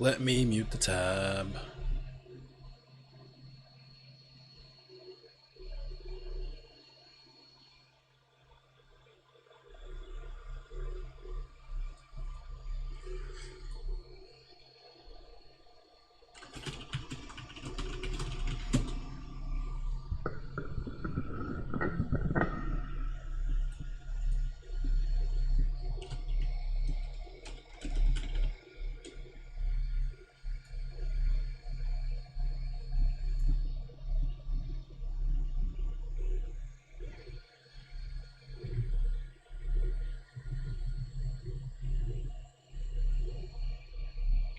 Let me mute the tab.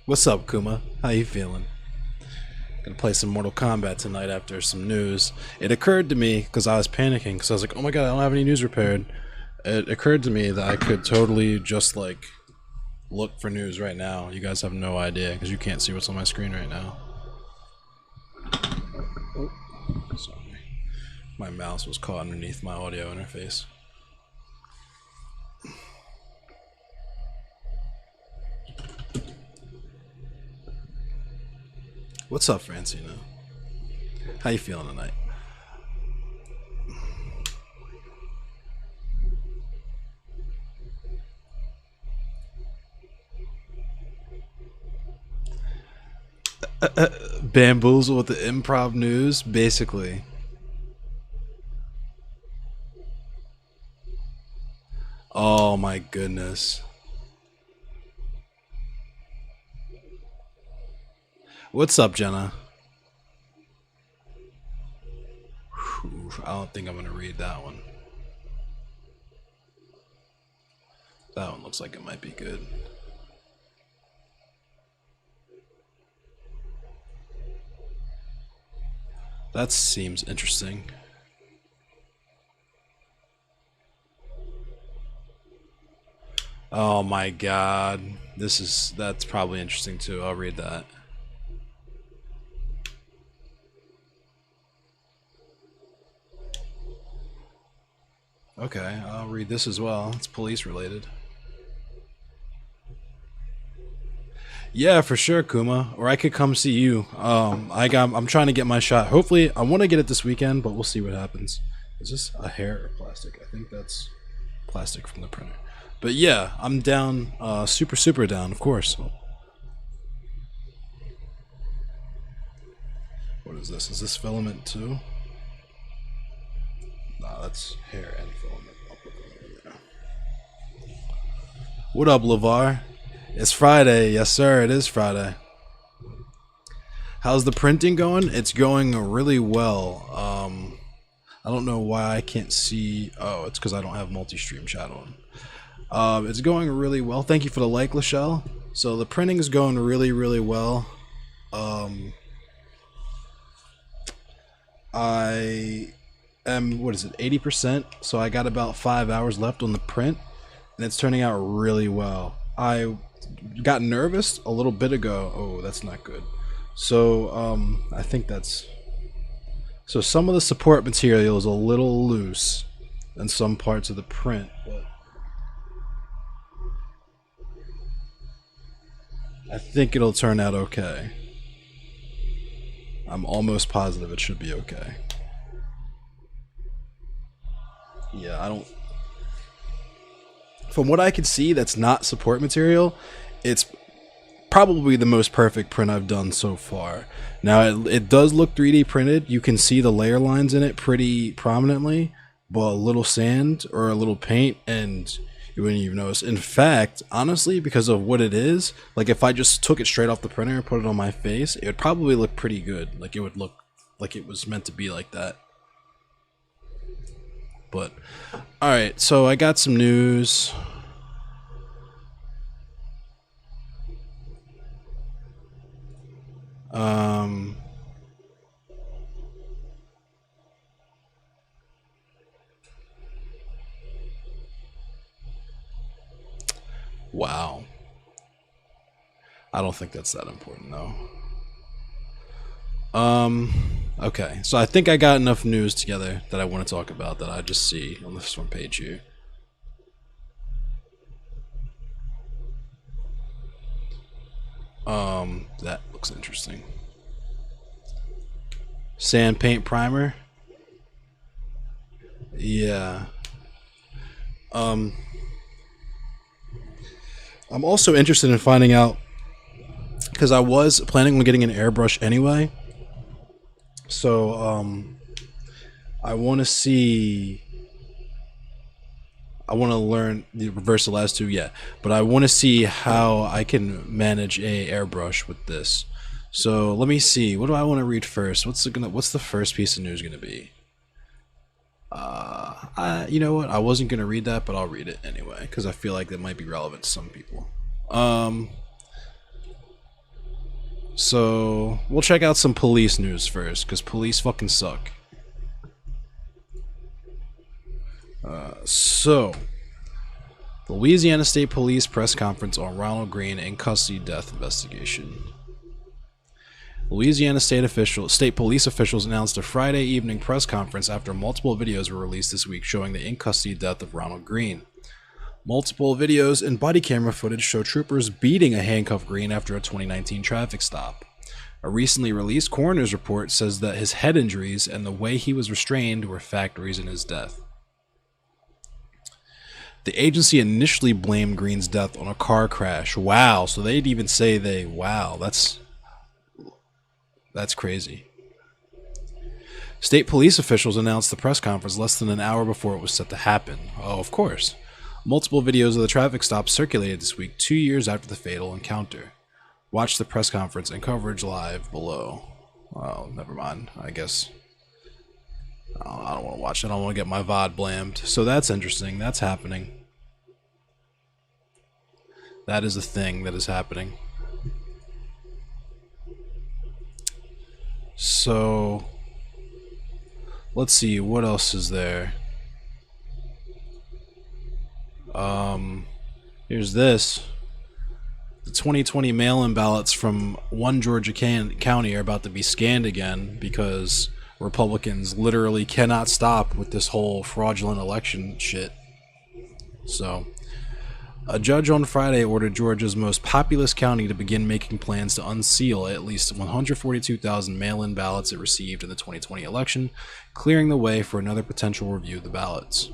What's up, Kuma? How you feeling? Gonna play some Mortal Kombat tonight after some news. It occurred to me, because I was panicking, because I was like, oh my god, I don't have any news prepared. It occurred to me that I could totally just, like, look for news right now. You guys have no idea, because you can't see what's on my screen right now. Oh, sorry. My mouse was caught underneath my audio interface. What's up, Francina? How you feeling tonight? Bamboozle with the improv news, basically. Oh my goodness. What's up, Jenna? Whew, I don't think I'm gonna read that one. That one looks like it might be good. That seems interesting. Oh my god. That's probably interesting too. I'll read that. Okay, I'll read this as well. It's police related. Yeah, for sure, Kuma. Or I could come see you. I'm trying to get my shot. Hopefully, I want to get it this weekend, but we'll see what happens. Is this a hair or plastic? I think that's plastic from the printer. But yeah, I'm down. Super down, of course. What is this? Is this filament too? Nah, that's hair and filament. I'll put them over there. What up, LeVar? It's Friday. Yes, sir. It is Friday. How's the printing going? It's going really well. I don't know why I can't see. Oh, it's because I don't have multi-stream chat on. It's going really well. Thank you for the like, Lachelle. So the printing is going really well. I am, what is it, 80%? So I got about 5 hours left on the print, and it's turning out really well. I got nervous a little bit ago. Oh, that's not good. So I think that's, so some of the support material is a little loose in some parts of the print, but I think it'll turn out okay. I'm almost positive it should be okay. Yeah, I don't, from what I can see that's not support material, it's probably the most perfect print I've done so far. Now it does look 3D printed. You can see the layer lines in it pretty prominently, but a little sand or a little paint and you wouldn't even notice. In fact, honestly, because of what it is, like if I just took it straight off the printer and put it on my face, it would probably look pretty good. Like it would look like it was meant to be like that. But alright, so I got some news. Wow. I don't think that's that important though. Okay, so I think I got enough news together that I want to talk about that I just see on this front page here. That looks interesting. Sand paint primer. Yeah. Um, I'm also interested in finding out because I was planning on getting an airbrush anyway. So I want to see. I want to learn the reverse the last two, yeah. But I want to see how I can manage a airbrush with this. So let me see. What do I want to read first? What's the first piece of news gonna be? You know what? I wasn't gonna read that, but I'll read it anyway because I feel like that might be relevant to some people. So we'll check out some police news first because police fucking suck. So the Louisiana State Police press conference on Ronald Greene in custody death investigation. Louisiana state police officials announced a Friday evening press conference after multiple videos were released this week showing the in-custody death of Ronald Greene. Multiple videos and body camera footage show troopers beating a handcuffed Greene after a 2019 traffic stop. A recently released coroner's report says that his head injuries and the way he was restrained were factors in his death. The agency initially blamed Greene's death on a car crash. Wow, so they'd even say wow, that's crazy. State police officials announced the press conference less than an hour before it was set to happen. Oh, of course. Multiple videos of the traffic stop circulated this week, 2 years after the fatal encounter. Watch the press conference and coverage live below. Oh, never mind. I guess I don't want to watch it. I don't want to get my VOD blamed. So that's interesting. That's happening. That is a thing that is happening. So let's see, what else is there? Here's this. The 2020 mail-in ballots from one Georgia county are about to be scanned again because Republicans literally cannot stop with this whole fraudulent election shit. So, a judge on Friday ordered Georgia's most populous county to begin making plans to unseal at least 142,000 mail-in ballots it received in the 2020 election, clearing the way for another potential review of the ballots.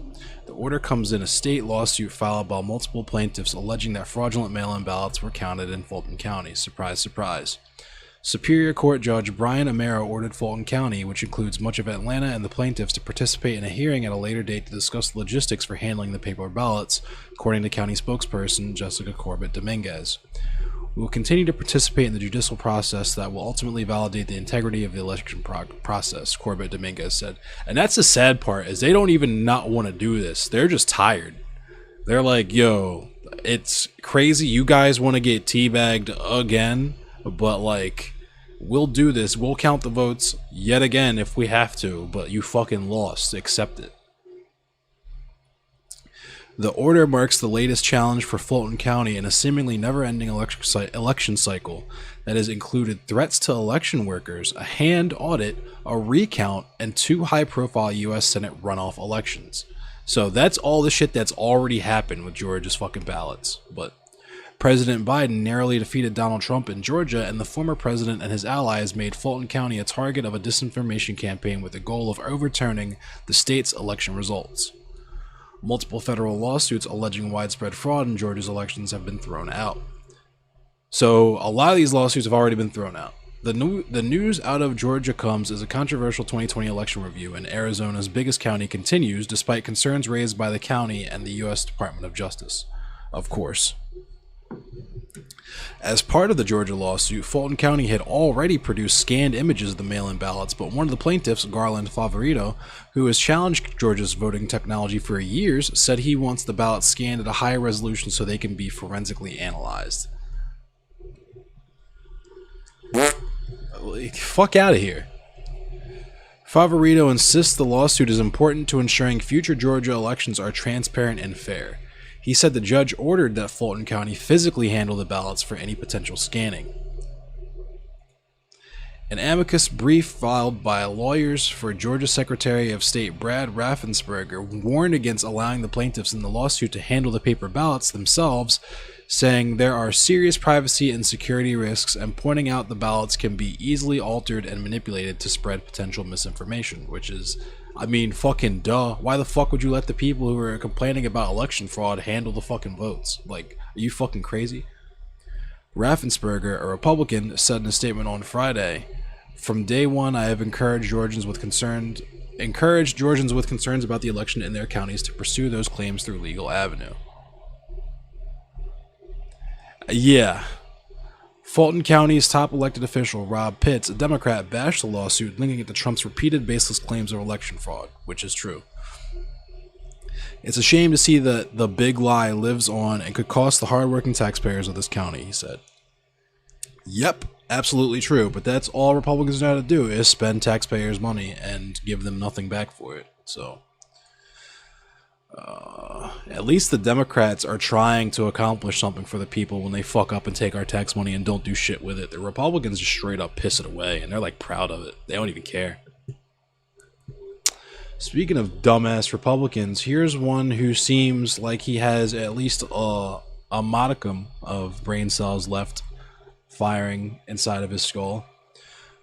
The order comes in a state lawsuit filed by multiple plaintiffs alleging that fraudulent mail-in ballots were counted in Fulton County. Surprise, surprise. Superior Court Judge Brian Amaro ordered Fulton County, which includes much of Atlanta, and the plaintiffs to participate in a hearing at a later date to discuss the logistics for handling the paper ballots, according to county spokesperson Jessica Corbett Dominguez. We will continue to participate in the judicial process that will ultimately validate the integrity of the election process, Corbett Dominguez said. And that's the sad part, is they don't even not want to do this. They're just tired. They're like, yo, it's crazy. You guys want to get teabagged again, but like, we'll do this. We'll count the votes yet again if we have to, but you fucking lost. Accept it. The order marks the latest challenge for Fulton County in a seemingly never-ending election cycle that has included threats to election workers, a hand audit, a recount, and 2 high-profile U.S. Senate runoff elections. So that's all the shit that's already happened with Georgia's fucking ballots. But President Biden narrowly defeated Donald Trump in Georgia, and the former president and his allies made Fulton County a target of a disinformation campaign with the goal of overturning the state's election results. Multiple federal lawsuits alleging widespread fraud in Georgia's elections have been thrown out. So a lot of these lawsuits have already been thrown out. The news out of Georgia comes as a controversial 2020 election review in Arizona's biggest county continues despite concerns raised by the county and the U.S. Department of Justice. Of course. As part of the Georgia lawsuit, Fulton County had already produced scanned images of the mail-in ballots, but one of the plaintiffs, Garland Favorito, who has challenged Georgia's voting technology for years, said he wants the ballots scanned at a higher resolution so they can be forensically analyzed. Fuck out of here. Favorito insists the lawsuit is important to ensuring future Georgia elections are transparent and fair. He said the judge ordered that Fulton County physically handle the ballots for any potential scanning. An amicus brief filed by lawyers for Georgia Secretary of State Brad Raffensperger warned against allowing the plaintiffs in the lawsuit to handle the paper ballots themselves, saying there are serious privacy and security risks and pointing out the ballots can be easily altered and manipulated to spread potential misinformation, which is, I mean, fucking duh. Why the fuck would you let the people who are complaining about election fraud handle the fucking votes? Like, are you fucking crazy? Raffensperger, a Republican, said in a statement on Friday, "From day one, I have encouraged Georgians with concerns about the election in their counties to pursue those claims through legal avenue." Yeah. Fulton County's top elected official, Rob Pitts, a Democrat, bashed the lawsuit, linking it to Trump's repeated baseless claims of election fraud, which is true. "It's a shame to see that the big lie lives on and could cost the hardworking taxpayers of this county," he said. Yep, absolutely true, but that's all Republicans know how to do, is spend taxpayers' money and give them nothing back for it. So, at least the Democrats are trying to accomplish something for the people when they fuck up and take our tax money and don't do shit with it. The Republicans just straight up piss it away, and they're like proud of it. They don't even care. Speaking of dumbass Republicans, here's one who seems like he has at least a modicum of brain cells left firing inside of his skull.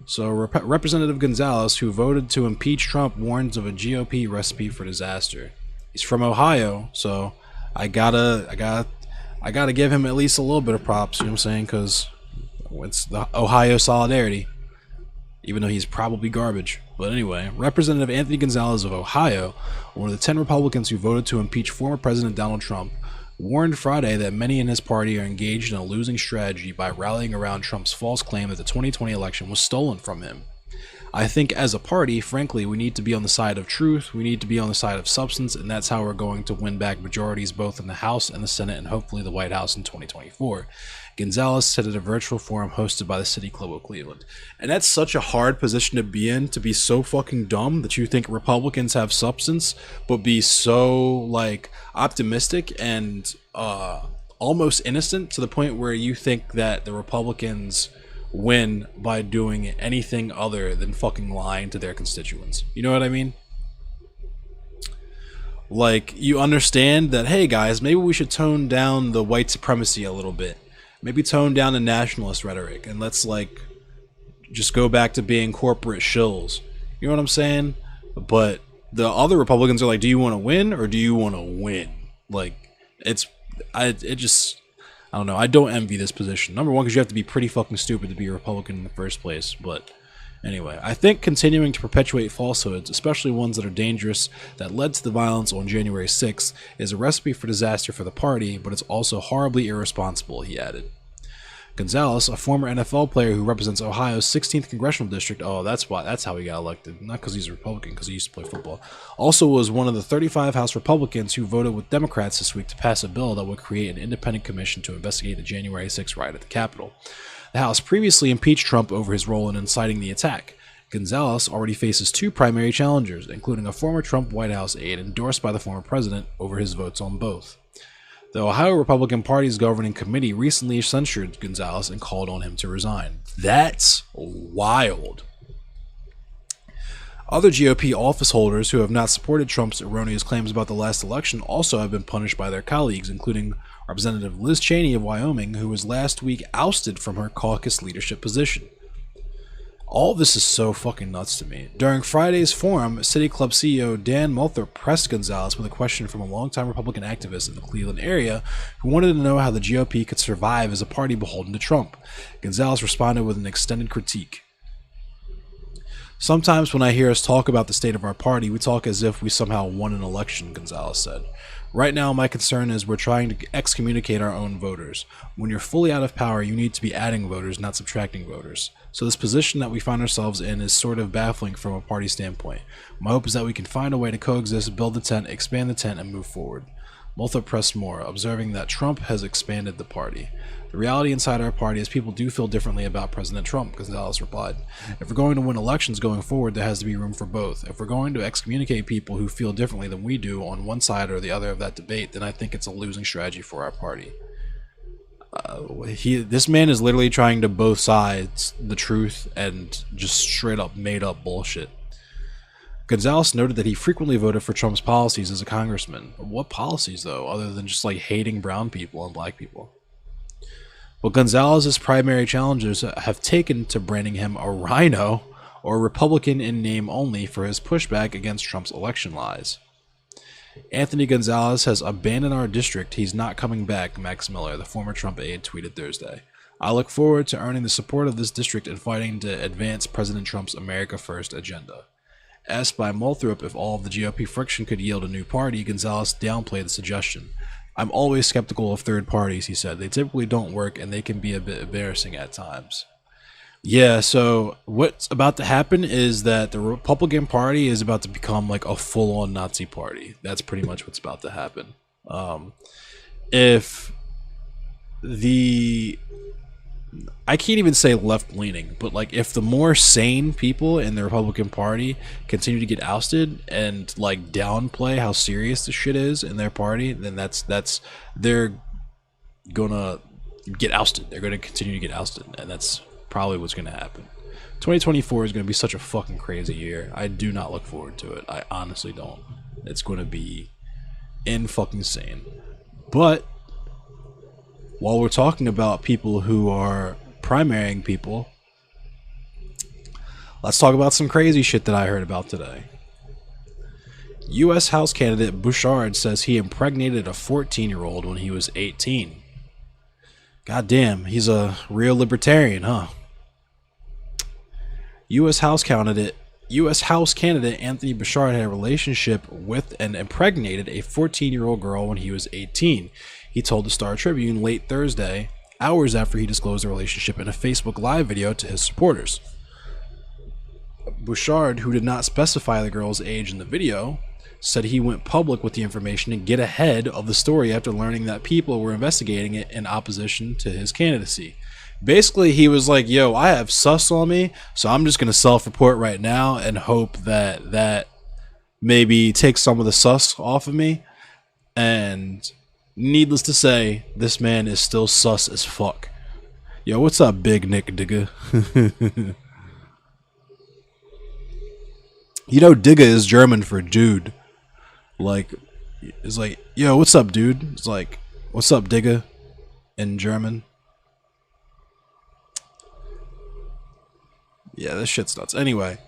So Representative Gonzalez, who voted to impeach Trump, warns of a GOP recipe for disaster. He's from Ohio, so I gotta give him at least a little bit of props, you know what I'm saying? Because it's the Ohio solidarity, even though he's probably garbage. But anyway, Representative Anthony Gonzalez of Ohio, one of the 10 Republicans who voted to impeach former President Donald Trump, warned Friday that many in his party are engaged in a losing strategy by rallying around Trump's false claim that the 2020 election was stolen from him. "I think as a party, frankly, we need to be on the side of truth, we need to be on the side of substance, and that's how we're going to win back majorities both in the House and the Senate and hopefully the White House in 2024, Gonzalez said at a virtual forum hosted by the City Club of Cleveland. And that's such a hard position to be in, to be so fucking dumb that you think Republicans have substance, but be so, like, optimistic and almost innocent to the point where you think that the Republicans win by doing anything other than fucking lying to their constituents. You know what I mean? Like, you understand that, hey guys, maybe we should tone down the white supremacy a little bit. Maybe tone down the nationalist rhetoric and let's, like, just go back to being corporate shills. You know what I'm saying? But the other Republicans are like, do you want to win or do you want to win? Like, I don't know. I don't envy this position. Number one, because you have to be pretty fucking stupid to be a Republican in the first place. But anyway, I think continuing to perpetuate falsehoods, especially ones that are dangerous, that led to the violence on January 6th, is a recipe for disaster for the party, but it's also horribly irresponsible, he added. Gonzalez, a former NFL player who represents Ohio's 16th congressional district, that's how he got elected, not because he's a Republican, because he used to play football, also was one of the 35 House Republicans who voted with Democrats this week to pass a bill that would create an independent commission to investigate the January 6th riot at the Capitol. The House previously impeached Trump over his role in inciting the attack. Gonzalez already faces two primary challengers, including a former Trump White House aide endorsed by the former president over his votes on both. The Ohio Republican Party's governing committee recently censured Gonzalez and called on him to resign. That's wild. Other GOP office holders who have not supported Trump's erroneous claims about the last election also have been punished by their colleagues, including Representative Liz Cheney of Wyoming, who was last week ousted from her caucus leadership position. All this is so fucking nuts to me. During Friday's forum, City Club CEO Dan Multher pressed Gonzalez with a question from a longtime Republican activist in the Cleveland area who wanted to know how the GOP could survive as a party beholden to Trump. Gonzalez responded with an extended critique. "Sometimes when I hear us talk about the state of our party, we talk as if we somehow won an election," Gonzalez said. "Right now, my concern is we're trying to excommunicate our own voters. When you're fully out of power, you need to be adding voters, not subtracting voters. So this position that we find ourselves in is sort of baffling from a party standpoint. My hope is that we can find a way to coexist, build the tent, expand the tent, and move forward." Multher pressed more, observing that Trump has expanded the party. "The reality inside our party is people do feel differently about President Trump," Gonzalez replied. "If we're going to win elections going forward, there has to be room for both. If we're going to excommunicate people who feel differently than we do on one side or the other of that debate, then I think it's a losing strategy for our party." This man is literally trying to both sides the truth and just straight up made up bullshit. Gonzalez noted that he frequently voted for Trump's policies as a congressman. What policies, though, other than just like hating brown people and black people? Well, Gonzalez's primary challengers have taken to branding him a rhino or Republican in name only for his pushback against Trump's election lies. Anthony Gonzalez has abandoned our district. He's not coming back, Max Miller, the former Trump aide, tweeted Thursday. I look forward to earning the support of this district and fighting to advance President Trump's America First agenda. Asked by Moulthrop if all of the GOP friction could yield a new party, Gonzalez downplayed the suggestion. I'm always skeptical of third parties, he said. They typically don't work and they can be a bit embarrassing at times. Yeah, so what's about to happen is that the Republican Party is about to become like a full-on Nazi party. That's pretty much what's about to happen. If the... I can't even say left-leaning, but like if the more sane people in the Republican Party continue to get ousted and like downplay how serious the shit is in their party, then they're gonna get ousted. They're gonna continue to get ousted, and that's probably what's gonna happen. 2024 is gonna be such a fucking crazy year. I do not look forward to it. I honestly don't. It's gonna be insane. But while we're talking about people who are primarying people, let's talk about some crazy shit that I heard about today. U.S. House candidate Bouchard says he impregnated a 14-year-old when he was 18. God damn, he's a real libertarian, huh? U.S. House candidate Anthony Bouchard had a relationship with and impregnated a 14-year-old girl when he was 18. He told the Star Tribune late Thursday, hours after he disclosed the relationship in a Facebook Live video to his supporters. Bouchard, who did not specify the girl's age in the video, said he went public with the information to get ahead of the story after learning that people were investigating it in opposition to his candidacy. Basically, he was like, yo, I have sus on me, so I'm just going to self-report right now and hope that maybe takes some of the sus off of me. And needless to say, this man is still sus as fuck. Yo, what's up, Big Nick Digga? You know, Digga is German for dude. Like, it's like, yo, what's up, dude? It's like, what's up, Digga? In German. Yeah, this shit's nuts. Anyway.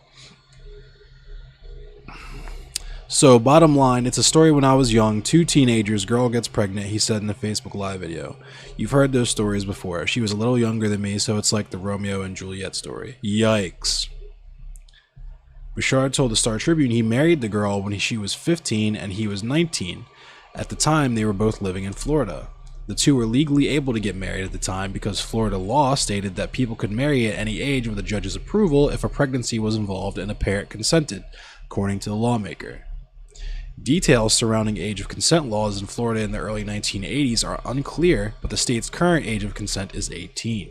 So, bottom line, it's a story when I was young. 2 teenagers, girl gets pregnant, he said in a Facebook Live video. You've heard those stories before. She was a little younger than me, so it's like the Romeo and Juliet story. Yikes. Bouchard told the Star Tribune he married the girl when she was 15 and he was 19. At the time, they were both living in Florida. The two were legally able to get married at the time because Florida law stated that people could marry at any age with a judge's approval if a pregnancy was involved and a parent consented, according to the lawmaker. Details surrounding age of consent laws in Florida in the early 1980s are unclear, but the state's current age of consent is 18.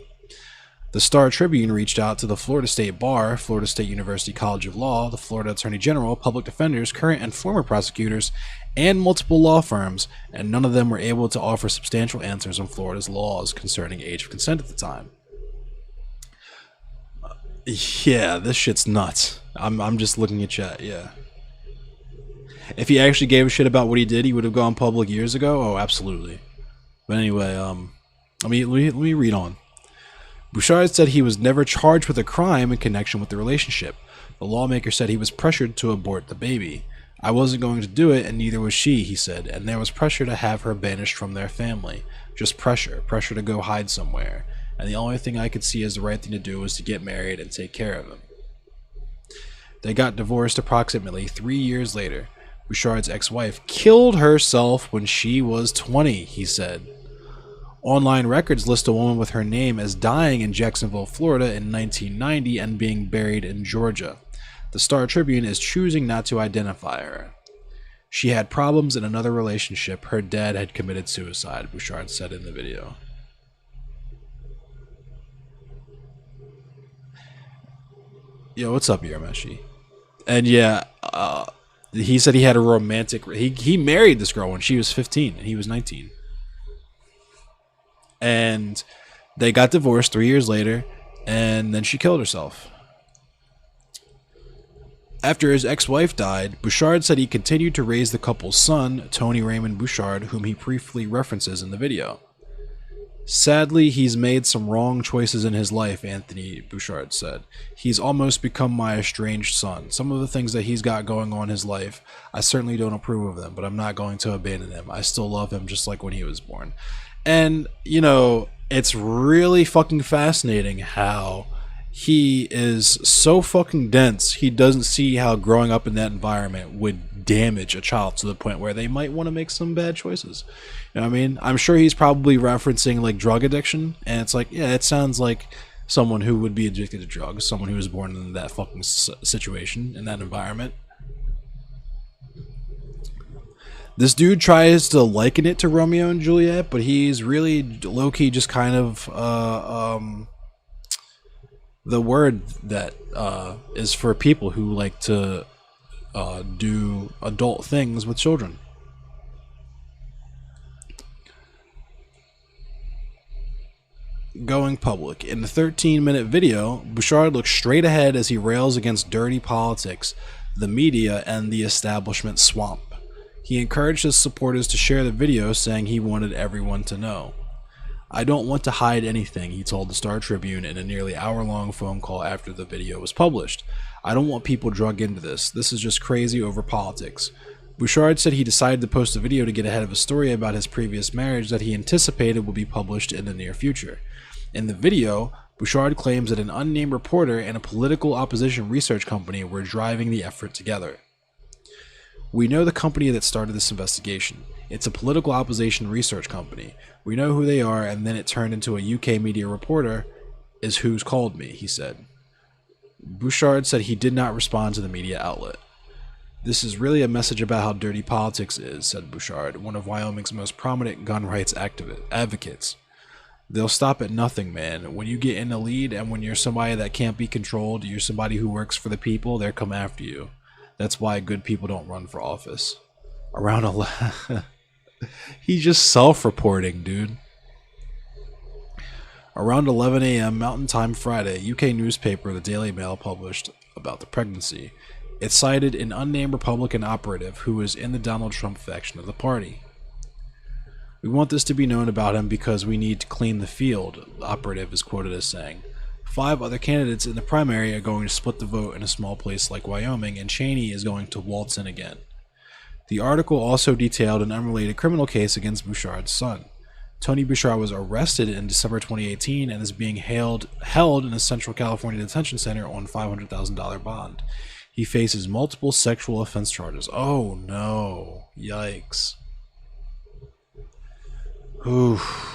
The Star Tribune reached out to the Florida State Bar, Florida State University College of Law, the Florida Attorney General, public defenders, current and former prosecutors, and multiple law firms, and none of them were able to offer substantial answers on Florida's laws concerning age of consent at the time. Yeah, this shit's nuts. I'm just looking at chat, yeah. If he actually gave a shit about what he did, he would have gone public years ago? Oh, absolutely. But anyway, let me read on. Bouchard said he was never charged with a crime in connection with the relationship. The lawmaker said he was pressured to abort the baby. I wasn't going to do it, and neither was she, he said, and there was pressure to have her banished from their family. Just pressure to go hide somewhere. And the only thing I could see as the right thing to do was to get married and take care of him. They got divorced approximately 3 years later. Bouchard's ex-wife killed herself when she was 20, he said. Online records list a woman with her name as dying in Jacksonville, Florida in 1990 and being buried in Georgia. The Star Tribune is choosing not to identify her. She had problems in another relationship. Her dad had committed suicide, Bouchard said in the video. Yo, what's up, Yermeshi? And yeah, he said he had a romantic... He married this girl when she was 15 and he was 19. And they got divorced 3 years later, and then she killed herself. After his ex-wife died, Bouchard said he continued to raise the couple's son, Tony Raymond Bouchard, whom he briefly references in the video. Sadly, he's made some wrong choices in his life, Anthony Bouchard said. He's almost become my estranged son. Some of the things that he's got going on in his life, I certainly don't approve of them, but I'm not going to abandon him. I still love him just like when he was born. And, you know, it's really fucking fascinating how he is so fucking dense, he doesn't see how growing up in that environment would damage a child to the point where they might want to make some bad choices. You know what I mean? I'm sure he's probably referencing like drug addiction, and it's like, yeah, it sounds like someone who would be addicted to drugs, someone who was born in that fucking situation, in that environment. This dude tries to liken it to Romeo and Juliet, but he's really low-key just kind of the word that is for people who like to do adult things with children. Going public. In the 13-minute video, Bouchard looks straight ahead as he rails against dirty politics, the media, and the establishment swamp. He encouraged his supporters to share the video, saying he wanted everyone to know. I don't want to hide anything, he told the Star Tribune in a nearly hour-long phone call after the video was published. I don't want people drug into this. This is just crazy over politics. Bouchard said he decided to post a video to get ahead of a story about his previous marriage that he anticipated would be published in the near future. In the video, Bouchard claims that an unnamed reporter and a political opposition research company were driving the effort together. We know the company that started this investigation. It's a political opposition research company. We know who they are, and then it turned into a UK media reporter is who's called me, he said. Bouchard said he did not respond to the media outlet. This is really a message about how dirty politics is, said Bouchard, one of Wyoming's most prominent gun rights advocates. They'll stop at nothing, man. When you get in the lead and when you're somebody that can't be controlled, you're somebody who works for the people, they'll come after you. That's why good people don't run for office. Around 11... He's just self-reporting, dude. Around 11 a.m. Mountain Time Friday, UK newspaper The Daily Mail published about the pregnancy. It cited an unnamed Republican operative who was in the Donald Trump faction of the party. We want this to be known about him because we need to clean the field, the operative is quoted as saying. 5 other candidates in the primary are going to split the vote in a small place like Wyoming, and Cheney is going to waltz in again. The article also detailed an unrelated criminal case against Bouchard's son. Tony Bouchard was arrested in December 2018 and is being held in a Central California detention center on $500,000 bond. He faces multiple sexual offense charges. Oh no. Yikes. Oof.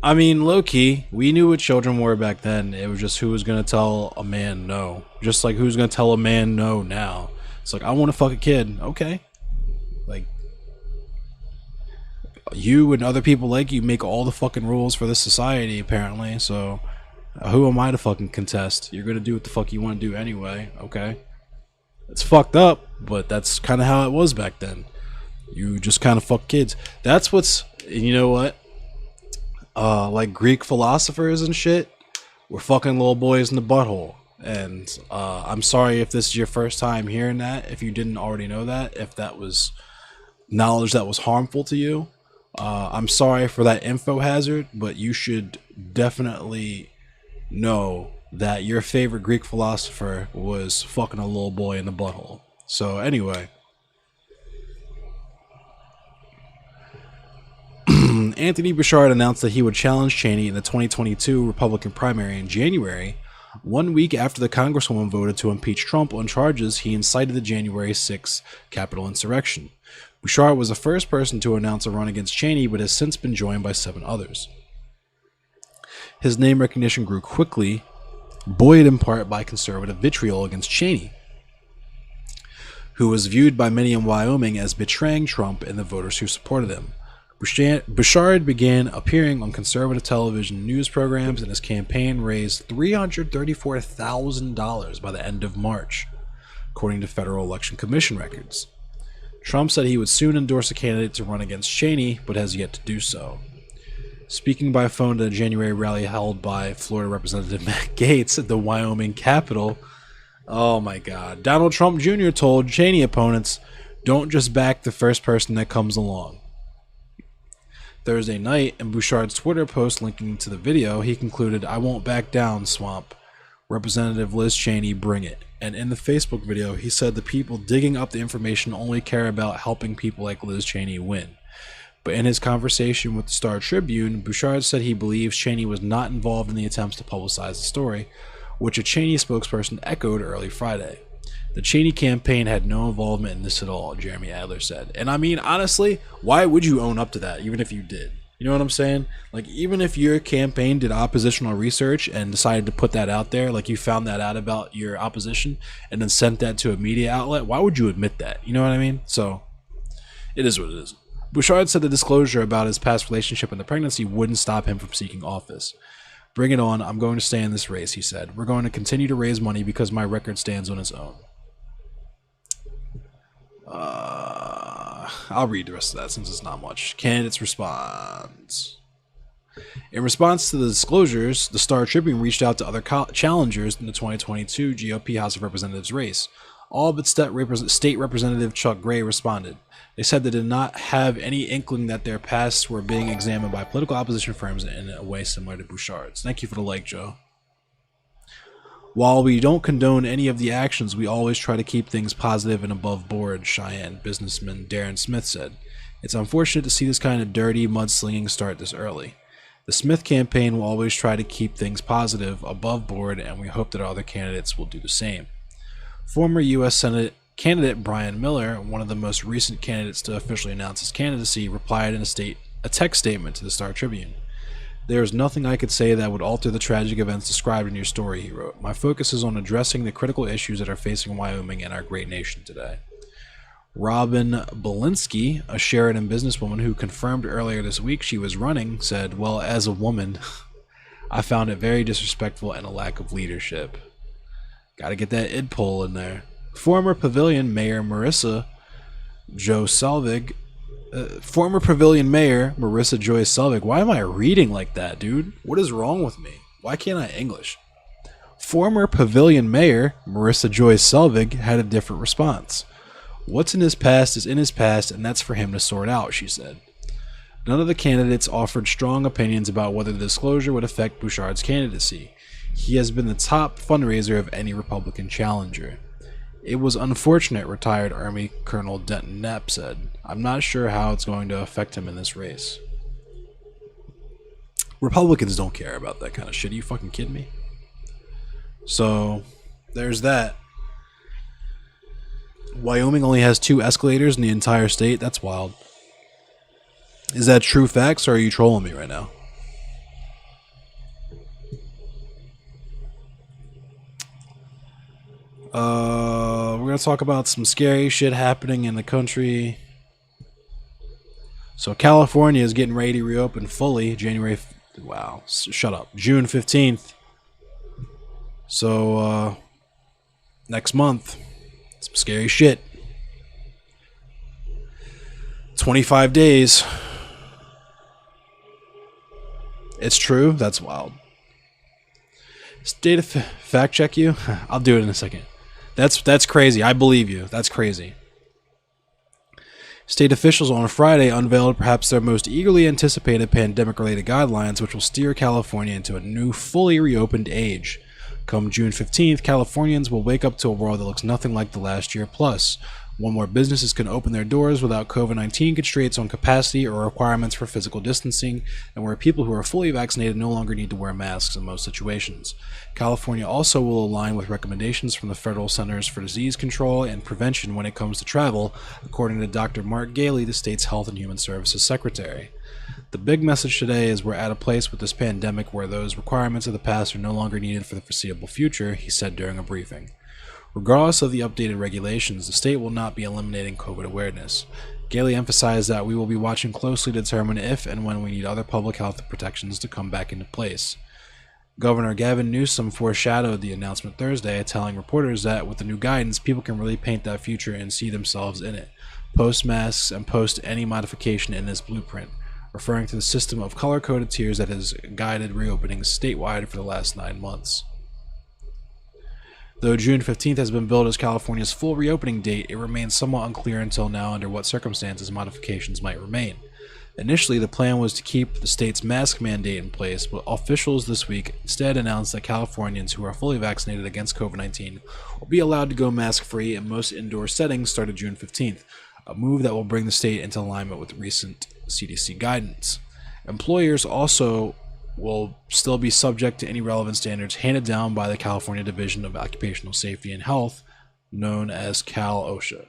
I mean, low-key, we knew what children were back then. It was just who was going to tell a man no. Just like who's going to tell a man no now. It's like, I want to fuck a kid. Okay. Like, you and other people like you make all the fucking rules for this society, apparently. So, who am I to fucking contest? You're going to do what the fuck you want to do anyway. Okay. It's fucked up, but that's kind of how it was back then. You just kind of fuck kids. That's what's, you know what? Like Greek philosophers and shit were fucking little boys in the butthole. And I'm sorry if this is your first time hearing that, if you didn't already know that, if that was knowledge that was harmful to you. I'm sorry for that info hazard, but you should definitely know that your favorite Greek philosopher was fucking a little boy in the butthole. So anyway. Anthony Bouchard announced that he would challenge Cheney in the 2022 Republican primary in January, 1 week after the Congresswoman voted to impeach Trump on charges he incited the January 6th Capitol insurrection. Bouchard was the first person to announce a run against Cheney, but has since been joined by 7 others. His name recognition grew quickly, buoyed in part by conservative vitriol against Cheney, who was viewed by many in Wyoming as betraying Trump and the voters who supported him. Bouchard began appearing on conservative television news programs, and his campaign raised $334,000 by the end of March, according to Federal Election Commission records. Trump said he would soon endorse a candidate to run against Cheney, but has yet to do so. Speaking by phone at a January rally held by Florida Representative Matt Gaetz at the Wyoming Capitol, oh my God, Donald Trump Jr. told Cheney opponents, "Don't just back the first person that comes along." Thursday night, in Bouchard's Twitter post linking to the video, he concluded, "I won't back down, swamp. Representative Liz Cheney, bring it." And in the Facebook video, he said the people digging up the information only care about helping people like Liz Cheney win. But in his conversation with the Star Tribune, Bouchard said he believes Cheney was not involved in the attempts to publicize the story, which a Cheney spokesperson echoed early Friday. The Cheney campaign had no involvement in this at all, Jeremy Adler said. And I mean, honestly, why would you own up to that, even if you did? You know what I'm saying? Like, even if your campaign did oppositional research and decided to put that out there, like you found that out about your opposition and then sent that to a media outlet, why would you admit that? You know what I mean? So, it is what it is. Bouchard said the disclosure about his past relationship and the pregnancy wouldn't stop him from seeking office. "Bring it on, I'm going to stay in this race," he said. "We're going to continue to raise money because my record stands on its own." I'll read the rest of that since it's not much. Candidates response. In response to the disclosures, the Star Tribune reached out to other challengers in the 2022 GOP House of Representatives race. All but State Representative Chuck Gray responded. They said they did not have any inkling that their pasts were being examined by political opposition firms in a way similar to Bouchard's. Thank you for the like, Joe. "While we don't condone any of the actions, we always try to keep things positive and above board," Cheyenne businessman Darren Smith said. "It's unfortunate to see this kind of dirty mudslinging start this early. The Smith campaign will always try to keep things positive, above board, and we hope that other candidates will do the same." Former U.S. Senate candidate Brian Miller, one of the most recent candidates to officially announce his candidacy, replied in a text statement to the Star Tribune. "There is nothing I could say that would alter the tragic events described in your story," he wrote. "My focus is on addressing the critical issues that are facing Wyoming and our great nation today." Robin Belinsky, a Sheridan businesswoman who confirmed earlier this week she was running, said, "Well, as a woman, I found it very disrespectful and a lack of leadership." Gotta get that id poll in there. Former Pavilion Mayor Marissa Joy Selvig. Why am I reading like that, dude? What is wrong with me? Why can't I English? Former Pavilion Mayor Marissa Joy Selvig had a different response. "What's in his past is in his past, and that's for him to sort out," she said. None of the candidates offered strong opinions about whether the disclosure would affect Bouchard's candidacy. He has been the top fundraiser of any Republican challenger. "It was unfortunate," retired Army Colonel Denton Knapp said. "I'm not sure how it's going to affect him in this race." Republicans don't care about that kind of shit. Are you fucking kidding me? So, there's that. Wyoming only has 2 escalators in the entire state. That's wild. Is that true facts, or are you trolling me right now? We're going to talk about some scary shit happening in the country. So California is getting ready to reopen fully June 15th. So, next month, some scary shit. 25 days. It's true? That's wild. State of fact check you? I'll do it in a second. That's crazy. I believe you. That's crazy. State officials on Friday unveiled perhaps their most eagerly anticipated pandemic-related guidelines, which will steer California into a new, fully reopened age. Come June 15th, Californians will wake up to a world that looks nothing like the last year plus, one where businesses can open their doors without COVID-19 constraints on capacity or requirements for physical distancing, and where people who are fully vaccinated no longer need to wear masks in most situations. California also will align with recommendations from the Federal Centers for Disease Control and Prevention when it comes to travel, according to Dr. Mark Galey, the state's Health and Human Services Secretary. The big message today is we're at a place with this pandemic where those requirements of the past are no longer needed for the foreseeable future, he said during a briefing. Regardless of the updated regulations, the state will not be eliminating COVID awareness. Gailey emphasized that we will be watching closely to determine if and when we need other public health protections to come back into place. Governor Gavin Newsom foreshadowed the announcement Thursday, telling reporters that with the new guidance, people can really paint that future and see themselves in it, post masks and post any modification in this blueprint, referring to the system of color-coded tiers that has guided reopenings statewide for the last 9 months. Though June 15th has been billed as California's full reopening date, it remains somewhat unclear until now under what circumstances modifications might remain. Initially, the plan was to keep the state's mask mandate in place, but officials this week instead announced that Californians who are fully vaccinated against COVID-19 will be allowed to go mask-free in most indoor settings starting June 15th, a move that will bring the state into alignment with recent CDC guidance. Employers also will still be subject to any relevant standards handed down by the California Division of Occupational Safety and Health, known as Cal-OSHA.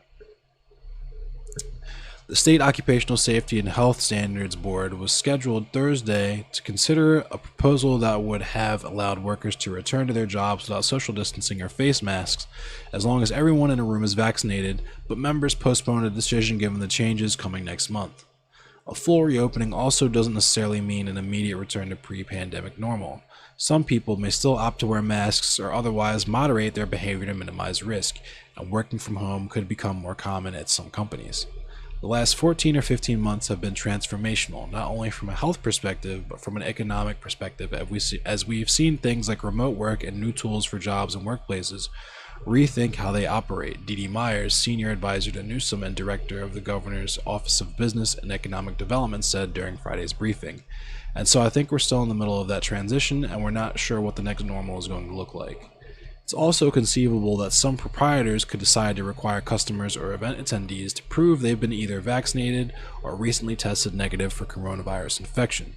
The State Occupational Safety and Health Standards Board was scheduled Thursday to consider a proposal that would have allowed workers to return to their jobs without social distancing or face masks as long as everyone in a room is vaccinated, but members postponed a decision given the changes coming next month. A full reopening also doesn't necessarily mean an immediate return to pre-pandemic normal. Some people may still opt to wear masks or otherwise moderate their behavior to minimize risk, and working from home could become more common at some companies. The last 14 or 15 months have been transformational, not only from a health perspective, but from an economic perspective, as we've seen things like remote work and new tools for jobs and workplaces rethink how they operate, Dee Dee Myers, senior advisor to Newsom and director of the governor's Office of Business and Economic Development, said during Friday's briefing. And so I think we're still in the middle of that transition, and we're not sure what the next normal is going to look like. It's also conceivable that some proprietors could decide to require customers or event attendees to prove they've been either vaccinated or recently tested negative for coronavirus infection.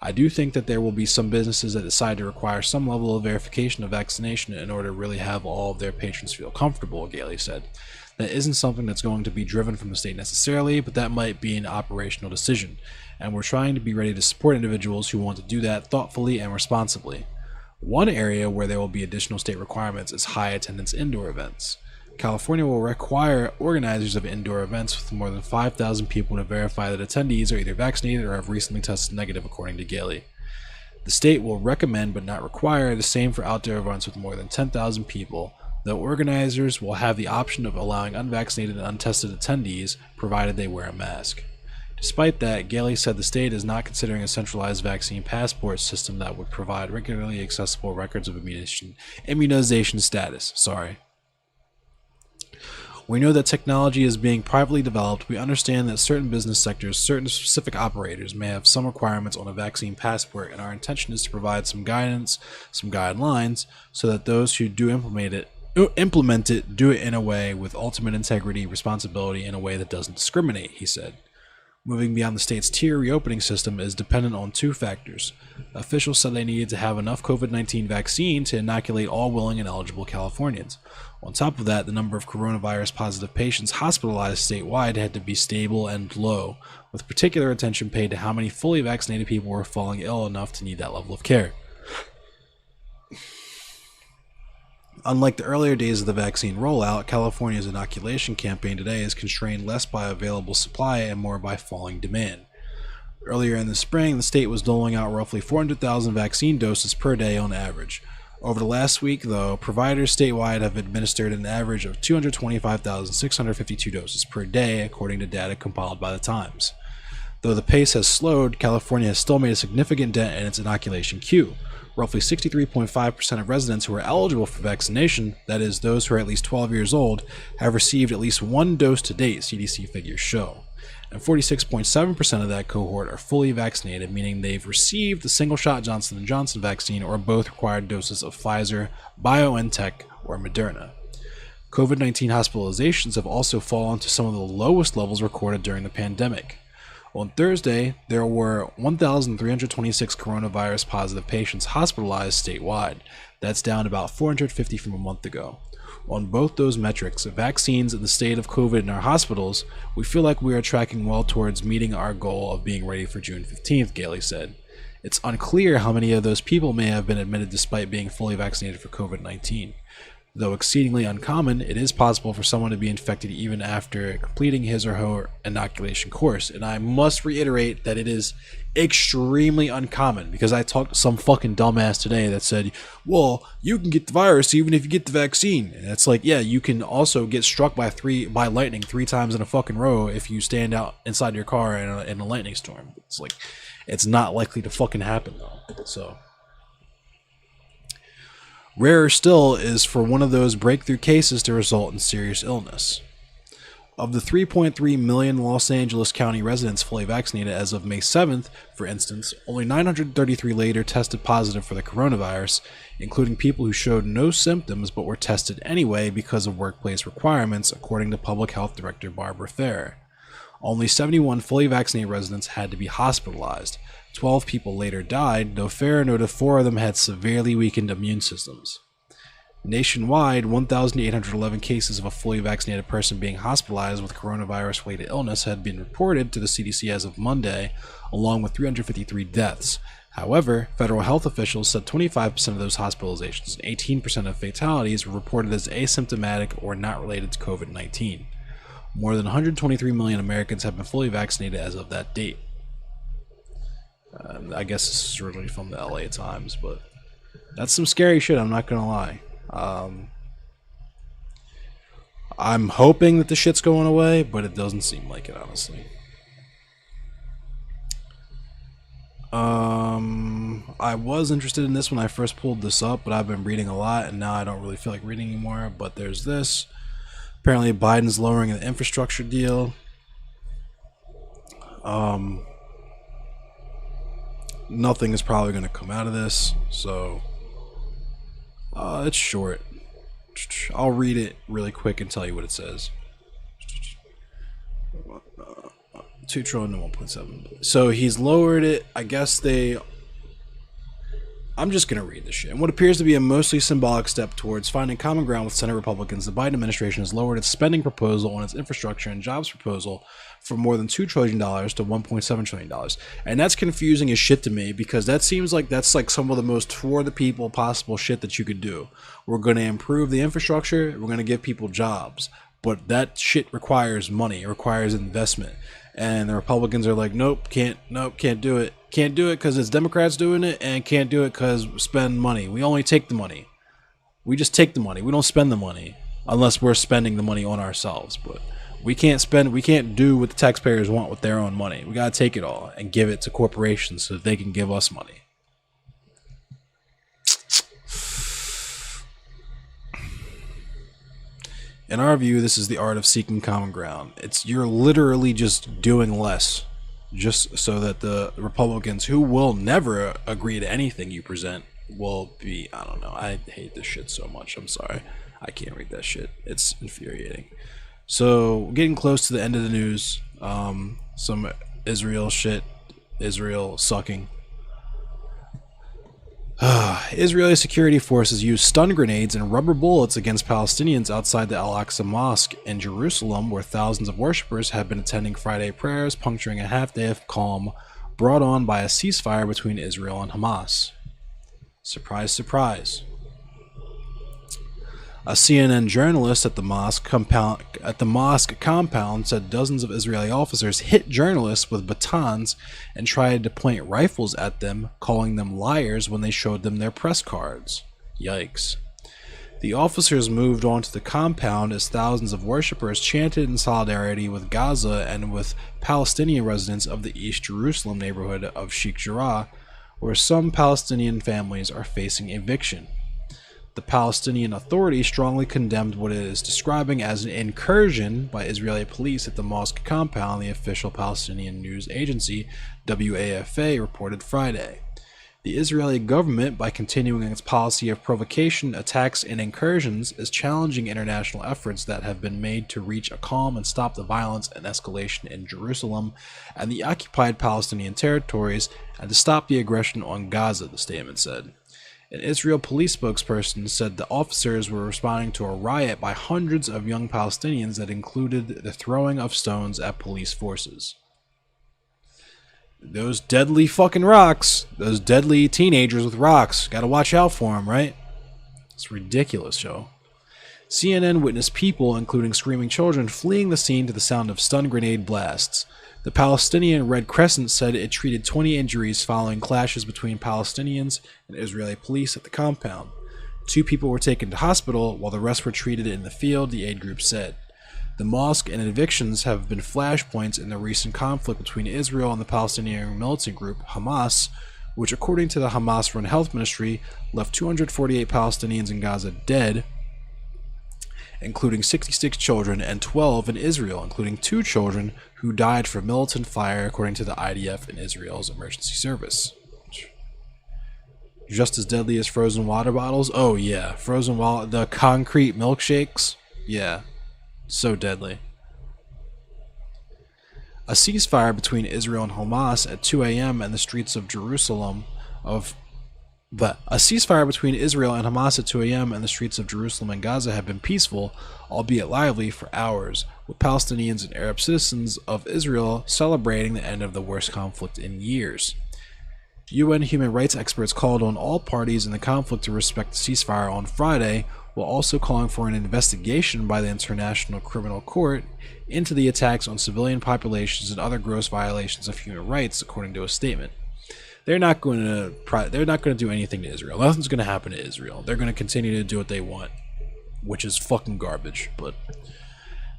I do think that there will be some businesses that decide to require some level of verification of vaccination in order to really have all of their patrons feel comfortable, Gailey said. That isn't something that's going to be driven from the state necessarily, but that might be an operational decision, and we're trying to be ready to support individuals who want to do that thoughtfully and responsibly. One area where there will be additional state requirements is high attendance indoor events. California will require organizers of indoor events with more than 5,000 people to verify that attendees are either vaccinated or have recently tested negative, according to Gailey. The state will recommend but not require the same for outdoor events with more than 10,000 people, though organizers will have the option of allowing unvaccinated and untested attendees, provided they wear a mask. Despite that, Gailey said the state is not considering a centralized vaccine passport system that would provide regularly accessible records of immunization status. We know that technology is being privately developed. We understand that certain business sectors, certain specific operators may have some requirements on a vaccine passport, and our intention is to provide some guidance, some guidelines, so that those who do implement it do it in a way with ultimate integrity, responsibility, in a way that doesn't discriminate, he said. Moving beyond the state's tier reopening system is dependent on two factors. Officials said they needed to have enough COVID-19 vaccine to inoculate all willing and eligible Californians. On top of that, the number of coronavirus positive patients hospitalized statewide had to be stable and low, with particular attention paid to how many fully vaccinated people were falling ill enough to need that level of care. Unlike the earlier days of the vaccine rollout, California's inoculation campaign today is constrained less by available supply and more by falling demand. Earlier in the spring, the state was doling out roughly 400,000 vaccine doses per day on average. Over the last week, though, providers statewide have administered an average of 225,652 doses per day, according to data compiled by the Times. Though the pace has slowed, California has still made a significant dent in its inoculation queue. Roughly 63.5% of residents who are eligible for vaccination, that is, those who are at least 12 years old, have received at least one dose to date, CDC figures show. And 46.7% of that cohort are fully vaccinated, meaning they've received the single-shot Johnson & Johnson vaccine or both required doses of Pfizer, BioNTech, or Moderna. COVID-19 hospitalizations have also fallen to some of the lowest levels recorded during the pandemic. On Thursday, there were 1,326 coronavirus positive patients hospitalized statewide. That's down about 450 from a month ago. On both those metrics, vaccines and the state of COVID in our hospitals, we feel like we are tracking well towards meeting our goal of being ready for June 15th, Gailey said. It's unclear how many of those people may have been admitted despite being fully vaccinated for COVID-19. Though exceedingly uncommon, it is possible for someone to be infected even after completing his or her inoculation course. And I must reiterate that it is extremely uncommon, because I talked to some fucking dumbass today that said, well, you can get the virus even if you get the vaccine. And it's like, yeah, you can also get struck by lightning 3 times in a fucking row if you stand out inside your car in a lightning storm. It's like, it's not likely to fucking happen though. So rarer still is for one of those breakthrough cases to result in serious illness. Of the 3.3 million Los Angeles County residents fully vaccinated as of May 7th, for instance, only 933 later tested positive for the coronavirus, including people who showed no symptoms but were tested anyway because of workplace requirements, according to Public Health Director Barbara Ferrer. Only 71 fully vaccinated residents had to be hospitalized. 12 people later died, though Ferrer noted 4 of them had severely weakened immune systems. Nationwide, 1,811 cases of a fully vaccinated person being hospitalized with coronavirus-related illness had been reported to the CDC as of Monday, along with 353 deaths. However, federal health officials said 25% of those hospitalizations and 18% of fatalities were reported as asymptomatic or not related to COVID-19. More than 123 million Americans have been fully vaccinated as of that date. I guess this is originally from the LA Times, but that's some scary shit, I'm not gonna lie. I'm hoping that the shit's going away, but it doesn't seem like it, honestly. I was interested in this when I first pulled this up, but I've been reading a lot, and now I don't really feel like reading anymore. But there's this. Apparently, Biden's lowering the infrastructure deal. Nothing is probably going to come out of this, so it's short. I'll read it really quick and tell you what it says. 2 trillion to 1.7. So he's lowered it. I guess I'm just going to read this shit. In what appears to be a mostly symbolic step towards finding common ground with Senate Republicans, the Biden administration has lowered its spending proposal on its infrastructure and jobs proposal from more than $2 trillion to $1.7 trillion. And that's confusing as shit to me, because that seems like that's like some of the most for the people possible shit that you could do. We're going to improve the infrastructure. We're going to give people jobs. But that shit requires money. It requires investment. And the Republicans are like, nope, can't do it. Can't do it because it's Democrats doing it, and can't do it because spend money. We only take the money. We just take the money. We don't spend the money unless we're spending the money on ourselves. But we can't do what the taxpayers want with their own money. We got to take it all and give it to corporations so that they can give us money. In our view, this is the art of seeking common ground. You're literally just doing less, just so that the Republicans, who will never agree to anything you present, will be, I don't know, I hate this shit so much, I'm sorry. I can't read that shit. It's infuriating. So, getting close to the end of the news, some Israel shit, Israel sucking. Israeli security forces used stun grenades and rubber bullets against Palestinians outside the Al-Aqsa Mosque in Jerusalem, where thousands of worshippers have been attending Friday prayers, puncturing a half-day of calm brought on by a ceasefire between Israel and Hamas. Surprise, surprise. A CNN journalist at the mosque compound said dozens of Israeli officers hit journalists with batons and tried to point rifles at them, calling them liars when they showed them their press cards. Yikes. The officers moved onto the compound as thousands of worshippers chanted in solidarity with Gaza and with Palestinian residents of the East Jerusalem neighborhood of Sheikh Jarrah, where some Palestinian families are facing eviction. The Palestinian Authority strongly condemned what it is describing as an incursion by Israeli police at the mosque compound, the official Palestinian news agency WAFA reported Friday. The Israeli government, by continuing its policy of provocation, attacks, and incursions, is challenging international efforts that have been made to reach a calm and stop the violence and escalation in Jerusalem and the occupied Palestinian territories, and to stop the aggression on Gaza, the statement said. An Israel police spokesperson said the officers were responding to a riot by hundreds of young Palestinians that included the throwing of stones at police forces. Those deadly fucking rocks, those deadly teenagers with rocks, gotta watch out for them, right? It's ridiculous, yo. CNN witnessed people, including screaming children, fleeing the scene to the sound of stun grenade blasts. The Palestinian Red Crescent said it treated 20 injuries following clashes between Palestinians and Israeli police at the compound. 2 people were taken to hospital, while the rest were treated in the field, the aid group said. The mosque and evictions have been flashpoints in the recent conflict between Israel and the Palestinian militant group Hamas, which, according to the Hamas-run health ministry, left 248 Palestinians in Gaza dead, including 66 children, and 12 in Israel, including 2 children who died from militant fire, according to the IDF and Israel's emergency service. Just as deadly as frozen water bottles? Oh yeah, the concrete milkshakes? Yeah, so deadly. A ceasefire between Israel and Hamas at 2 a.m. in the streets of Jerusalem and Gaza have been peaceful, albeit lively, for hours, with Palestinians and Arab citizens of Israel celebrating the end of the worst conflict in years. UN human rights experts called on all parties in the conflict to respect the ceasefire on Friday, while also calling for an investigation by the International Criminal Court into the attacks on civilian populations and other gross violations of human rights, according to a statement. They're not going to do anything to Israel. Nothing's going to happen to Israel. They're going to continue to do what they want, which is fucking garbage. But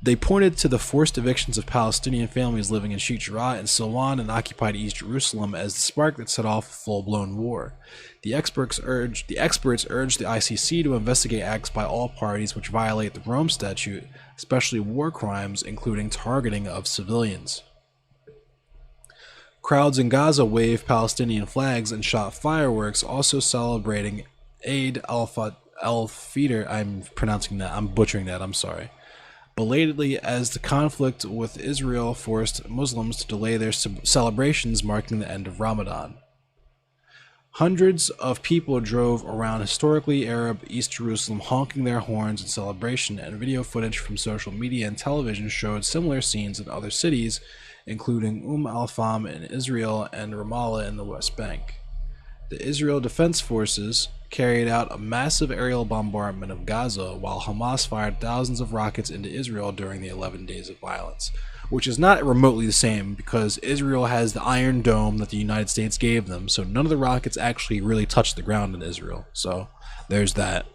they pointed to the forced evictions of Palestinian families living in Sheikh Jarrah and Silwan and occupied East Jerusalem as the spark that set off a full-blown war. The experts urged the ICC to investigate acts by all parties which violate the Rome Statute, especially war crimes, including targeting of civilians. Crowds in Gaza waved Palestinian flags and shot fireworks, also celebrating Eid al-Fitr. I'm butchering that, I'm sorry. Belatedly, as the conflict with Israel forced Muslims to delay their celebrations marking the end of Ramadan. Hundreds of people drove around historically Arab East Jerusalem honking their horns in celebration, and video footage from social media and television showed similar scenes in other cities, including al-Fam in Israel and Ramallah in the West Bank. The Israel Defense Forces carried out a massive aerial bombardment of Gaza, while Hamas fired thousands of rockets into Israel during the 11 days of violence, which is not remotely the same because Israel has the Iron Dome that the United States gave them, so none of the rockets actually really touched the ground in Israel. So there's that.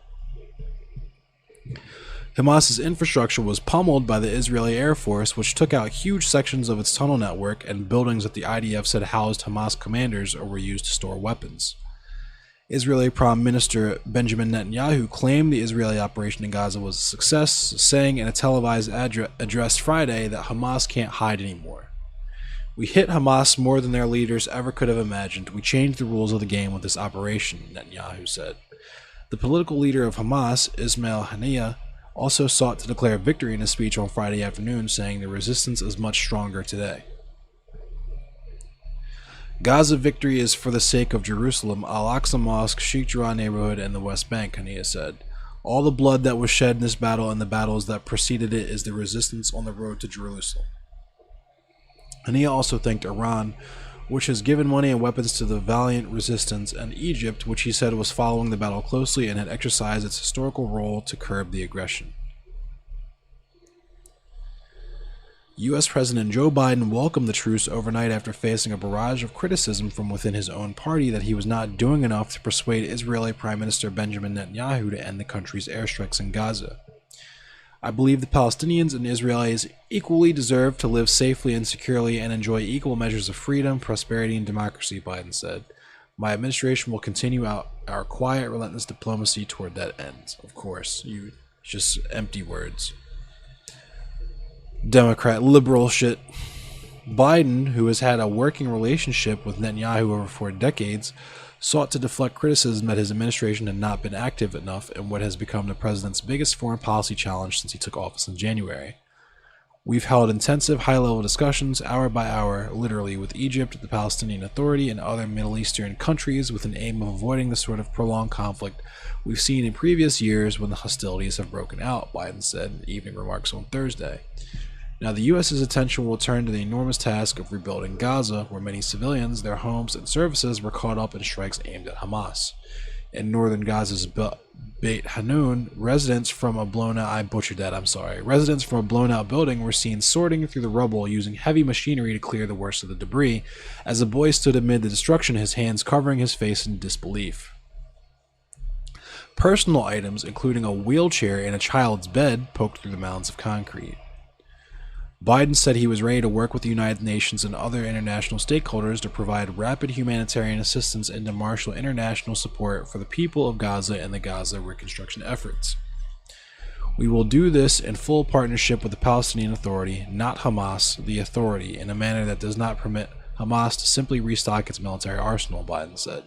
Hamas's infrastructure was pummeled by the Israeli Air Force, which took out huge sections of its tunnel network and buildings that the IDF said housed Hamas commanders or were used to store weapons. Israeli Prime Minister Benjamin Netanyahu claimed the Israeli operation in Gaza was a success, saying in a televised address Friday that Hamas can't hide anymore. "We hit Hamas more than their leaders ever could have imagined. We changed the rules of the game with this operation," Netanyahu said. The political leader of Hamas, Ismail Haniyeh, also sought to declare victory in a speech on Friday afternoon, saying the resistance is much stronger today. Gaza victory is for the sake of Jerusalem, Al-Aqsa Mosque, Sheikh Jarrah neighborhood, and the West Bank, Haniyeh said. All the blood that was shed in this battle and the battles that preceded it is the resistance on the road to Jerusalem. Haniyeh also thanked Iran, which has given money and weapons to the valiant resistance, and Egypt, which he said was following the battle closely and had exercised its historical role to curb the aggression. U.S. President Joe Biden welcomed the truce overnight after facing a barrage of criticism from within his own party that he was not doing enough to persuade Israeli Prime Minister Benjamin Netanyahu to end the country's airstrikes in Gaza. "I believe the Palestinians and Israelis equally deserve to live safely and securely and enjoy equal measures of freedom, prosperity, and democracy," Biden said. "My administration will continue our quiet, relentless diplomacy toward that end." Of course, just empty words. Democrat liberal shit. Biden, who has had a working relationship with Netanyahu over 4 decades, sought to deflect criticism that his administration had not been active enough in what has become the president's biggest foreign policy challenge since he took office in January. "We've held intensive, high-level discussions, hour by hour, literally, with Egypt, the Palestinian Authority, and other Middle Eastern countries with an aim of avoiding the sort of prolonged conflict we've seen in previous years when the hostilities have broken out," Biden said in evening remarks on Thursday. Now, the U.S.'s attention will turn to the enormous task of rebuilding Gaza, where many civilians, their homes, and services were caught up in strikes aimed at Hamas. In northern Gaza's Beit Hanun, residents from a blown out building were seen sorting through the rubble using heavy machinery to clear the worst of the debris, as a boy stood amid the destruction, his hands covering his face in disbelief. Personal items, including a wheelchair and a child's bed, poked through the mounds of concrete. Biden said he was ready to work with the United Nations and other international stakeholders to provide rapid humanitarian assistance and to marshal international support for the people of Gaza and the Gaza reconstruction efforts. We will do this in full partnership with the Palestinian Authority, not Hamas, the authority, in a manner that does not permit Hamas to simply restock its military arsenal, Biden said.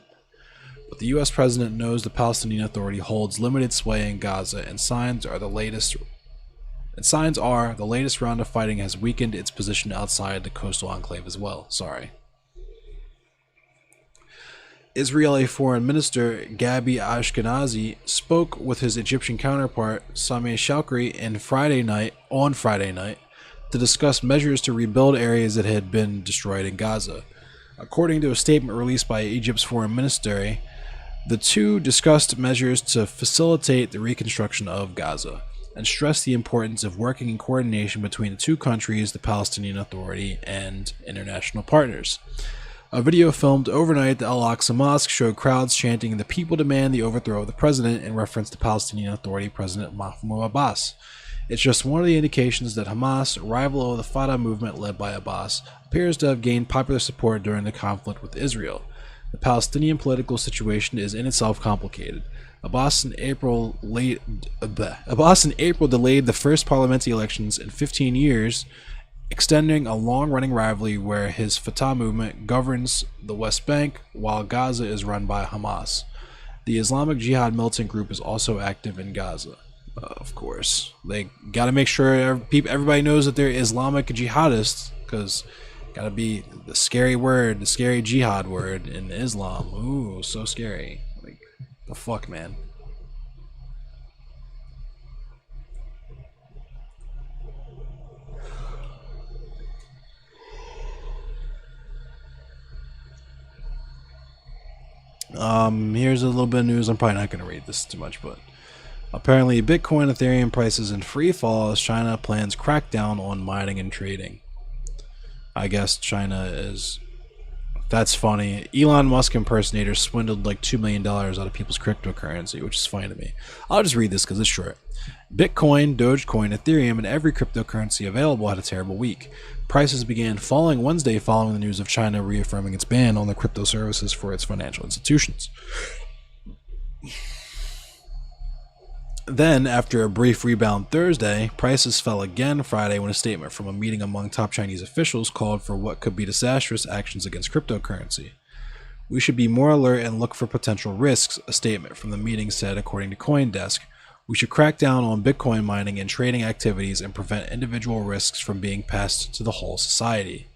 But the U.S. president knows the Palestinian Authority holds limited sway in Gaza, and signs are the latest round of fighting has weakened its position outside the coastal enclave as well. Israeli Foreign Minister Gabi Ashkenazi spoke with his Egyptian counterpart Sameh Shoukry on Friday night to discuss measures to rebuild areas that had been destroyed in Gaza. According to a statement released by Egypt's foreign ministry, the two discussed measures to facilitate the reconstruction of Gaza and stressed the importance of working in coordination between the two countries, the Palestinian Authority, and international partners. A video filmed overnight at the Al-Aqsa Mosque showed crowds chanting, "The people demand the overthrow of the president," in reference to Palestinian Authority President Mahmoud Abbas. It's just one of the indications that Hamas, rival of the Fatah movement led by Abbas, appears to have gained popular support during the conflict with Israel. The Palestinian political situation is in itself complicated. Abbas in April delayed the first parliamentary elections in 15 years, extending a long-running rivalry where his Fatah movement governs the West Bank while Gaza is run by Hamas. The Islamic Jihad militant group is also active in Gaza. Of course, they got to make sure everybody knows that they're Islamic jihadists, because gotta be the scary word, the scary jihad word in Islam. Ooh, so scary. Like, the fuck, man. Here's a little bit of news. I'm probably not going to read this too much, but apparently Bitcoin, Ethereum prices in free fall as China plans crackdown on mining and trading. I guess China is... That's funny. Elon Musk impersonators swindled like $2 million out of people's cryptocurrency, which is funny to me. I'll just read this because it's short. Bitcoin, Dogecoin, Ethereum, and every cryptocurrency available had a terrible week. Prices began falling Wednesday following the news of China reaffirming its ban on the crypto services for its financial institutions. Then, after a brief rebound Thursday, prices fell again Friday when a statement from a meeting among top Chinese officials called for what could be disastrous actions against cryptocurrency. "We should be more alert and look for potential risks," a statement from the meeting said, according to CoinDesk. "We should crack down on Bitcoin mining and trading activities and prevent individual risks from being passed to the whole society."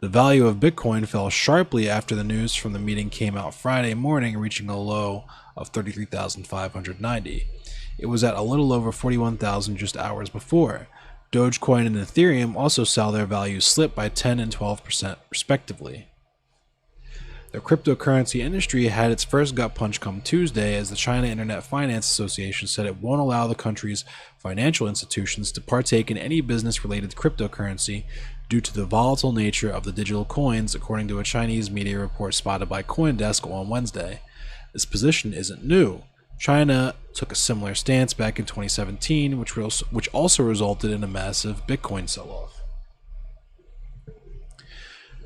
The value of Bitcoin fell sharply after the news from the meeting came out Friday morning, reaching a low of 33,590. It was at a little over 41,000 just hours before. Dogecoin and Ethereum also saw their values slip by 10 and 12% respectively. The cryptocurrency industry had its first gut punch come Tuesday as the China Internet Finance Association said it won't allow the country's financial institutions to partake in any business related to cryptocurrency due to the volatile nature of the digital coins, according to a Chinese media report spotted by CoinDesk on Wednesday. This position isn't new. China took a similar stance back in 2017, which also resulted in a massive Bitcoin sell-off.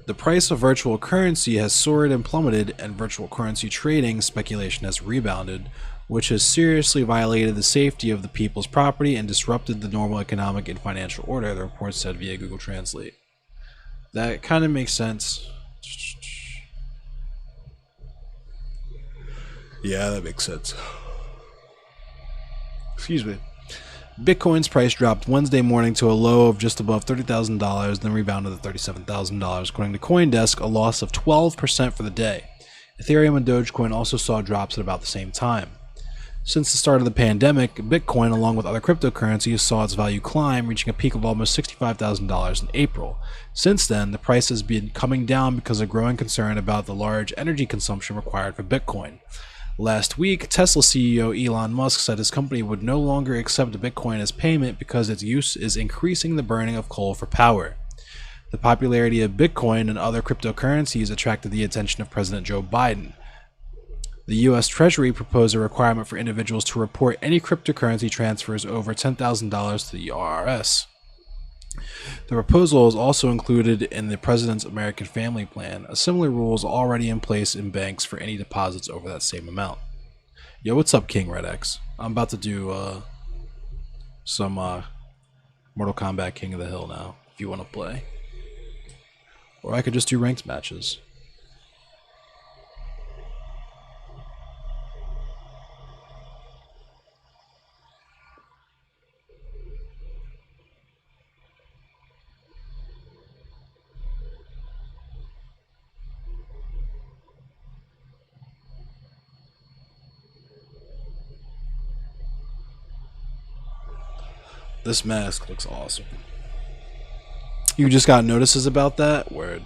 The price of virtual currency has soared and plummeted, and virtual currency trading speculation has rebounded, which has seriously violated the safety of the people's property and disrupted the normal economic and financial order, the report said via Google Translate. That kind of makes sense. Yeah, that makes sense. Excuse me. Bitcoin's price dropped Wednesday morning to a low of just above $30,000, then rebounded to $37,000, according to CoinDesk, a loss of 12% for the day. Ethereum and Dogecoin also saw drops at about the same time. Since the start of the pandemic, Bitcoin, along with other cryptocurrencies, saw its value climb, reaching a peak of almost $65,000 in April. Since then, the price has been coming down because of growing concern about the large energy consumption required for Bitcoin. Last week, Tesla CEO Elon Musk said his company would no longer accept Bitcoin as payment because its use is increasing the burning of coal for power. The popularity of Bitcoin and other cryptocurrencies attracted the attention of President Joe Biden. The U.S. Treasury proposed a requirement for individuals to report any cryptocurrency transfers over $10,000 to the IRS. The proposal is also included in the President's American Family Plan. A similar rule is already in place in banks for any deposits over that same amount. Yo, what's up, King Red X? I'm about to do some Mortal Kombat King of the Hill now, if you want to play. Or I could just do ranked matches. This mask looks awesome. You just got notices about that? Word.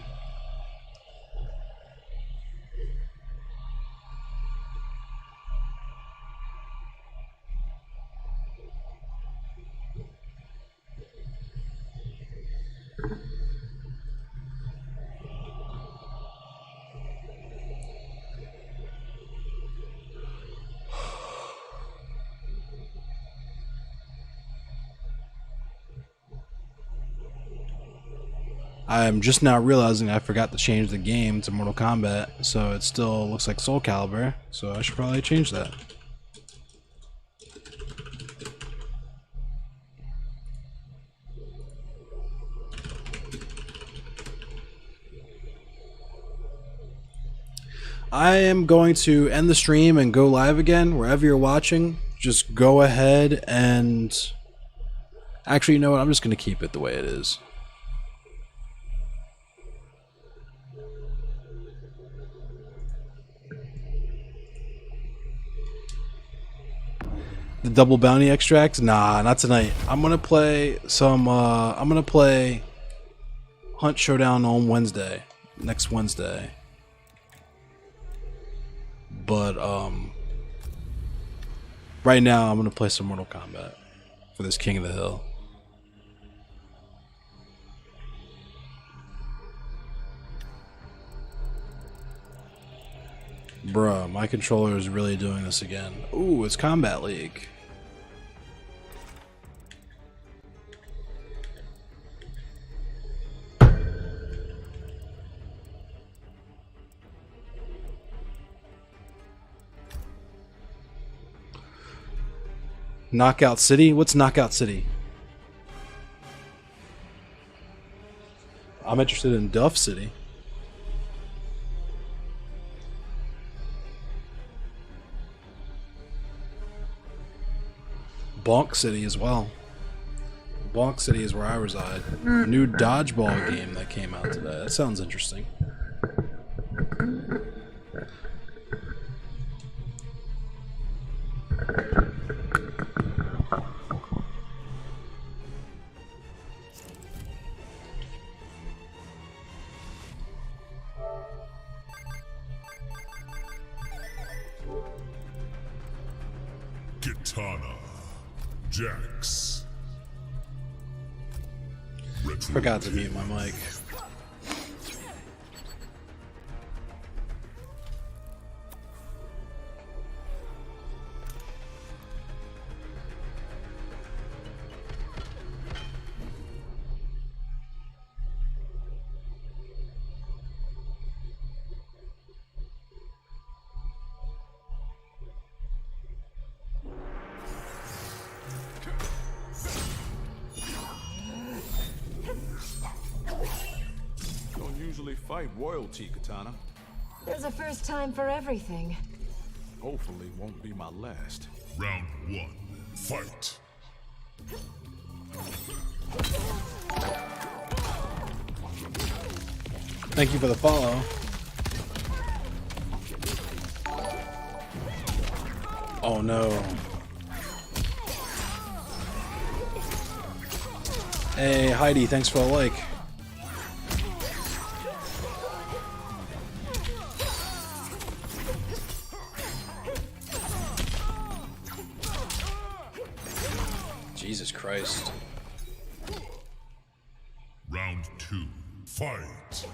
I'm just now realizing I forgot to change the game to Mortal Kombat, so it still looks like Soul Calibur, so I should probably change that. I am going to end the stream and go live again wherever you're watching. Just go ahead and... Actually, you know what? I'm just going to keep it the way it is. The double bounty extract? Nah, not tonight. I'm gonna play some I'm gonna play Hunt Showdown on Wednesday. Next Wednesday. But right now I'm gonna play some Mortal Kombat for this King of the Hill. Bruh, my controller is really doing this again. Ooh, it's Combat League. Knockout City? What's Knockout City? I'm interested in Duff City. Bonk City as well. Bonk City is where I reside. New dodgeball game that came out today. That sounds interesting. Katana. Jax. Forgot to mute my mic. Fight royalty, Katana. There's a first time for everything. Hopefully won't be my last. Round 1. Fight. Thank you for the follow. Oh no. Hey Heidi, thanks for the like. Jesus Christ. Round 2. Fight.